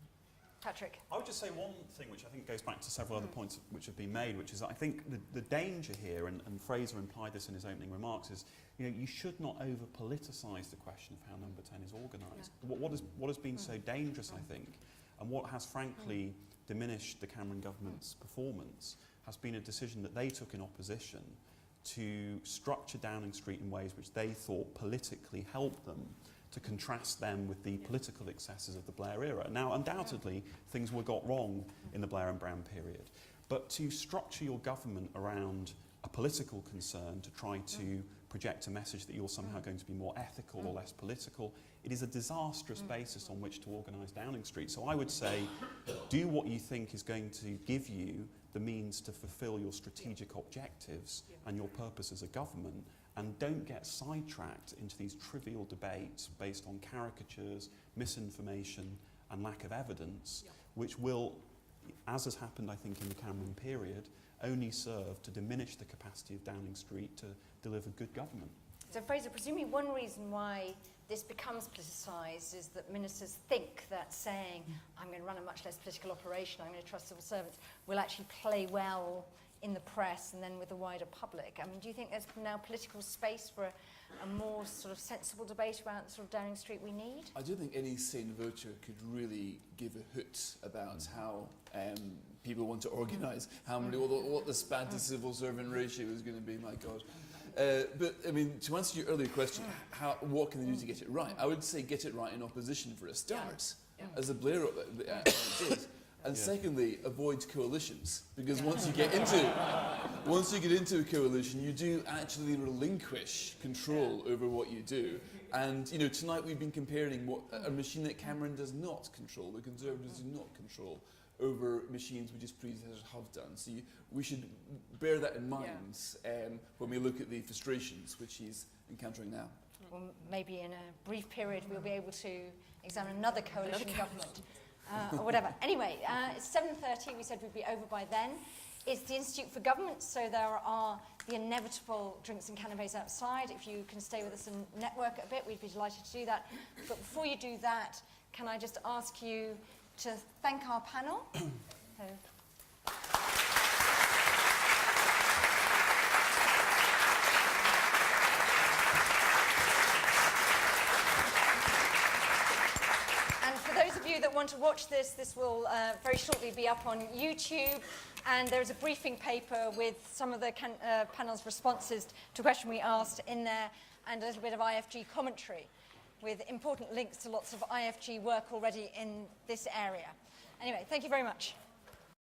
Patrick? I would just say one thing which I think goes back to several other points which have been made, which is that I think the danger here, and Fraser implied this in his opening remarks, is you should not over-politicise the question of how Number 10 is organised. What has been so dangerous, I think, and what has frankly diminished the Cameron government's performance has been a decision that they took in opposition to structure Downing Street in ways which they thought politically helped them to contrast them with the political excesses of the Blair era. Now, undoubtedly, things were got wrong in the Blair and Brown period, but to structure your government around a political concern to try to project a message that you're somehow going to be more ethical or less political, it is a disastrous basis on which to organise Downing Street. So I would say, do what you think is going to give you the means to fulfil your strategic objectives and your purpose as a government, and don't get sidetracked into these trivial debates based on caricatures, misinformation and lack of evidence, which will, as has happened I think in the Cameron period, only serve to diminish the capacity of Downing Street to deliver good government. So Fraser, presumably one reason why this becomes politicised is that ministers think that saying, I'm going to run a much less political operation, I'm going to trust civil servants, will actually play well in the press and then with the wider public. I mean, do you think there's now political space for a more sort of sensible debate about the sort of Downing Street we need? I don't think any sane voter could really give a hoot about how people want to organise, how many, what the span to civil servant ratio is going to be, my God. But, I mean, to answer your earlier question, what can they do to get it right? I would say get it right in opposition for a start, as the Blair did. And secondly, avoid coalitions, because once you get into a coalition, you do actually relinquish control over what you do. And you know, tonight we've been comparing a machine that Cameron does not control, the Conservatives do not control, over machines which his predecessors have done. So we should bear that in mind when we look at the frustrations which he's encountering now. Well, maybe in a brief period we'll be able to examine another coalition government. Or whatever. Anyway, it's 7:30. We said we'd be over by then. It's the Institute for Government, so there are the inevitable drinks and canapes outside. If you can stay with us and network a bit, we'd be delighted to do that. But before you do that, can I just ask you to thank our panel? That want to watch this will very shortly be up on YouTube, and there's a briefing paper with some of the panel's responses to a question we asked in there, and a little bit of IFG commentary with important links to lots of IFG work already in this area. Anyway, thank you very much.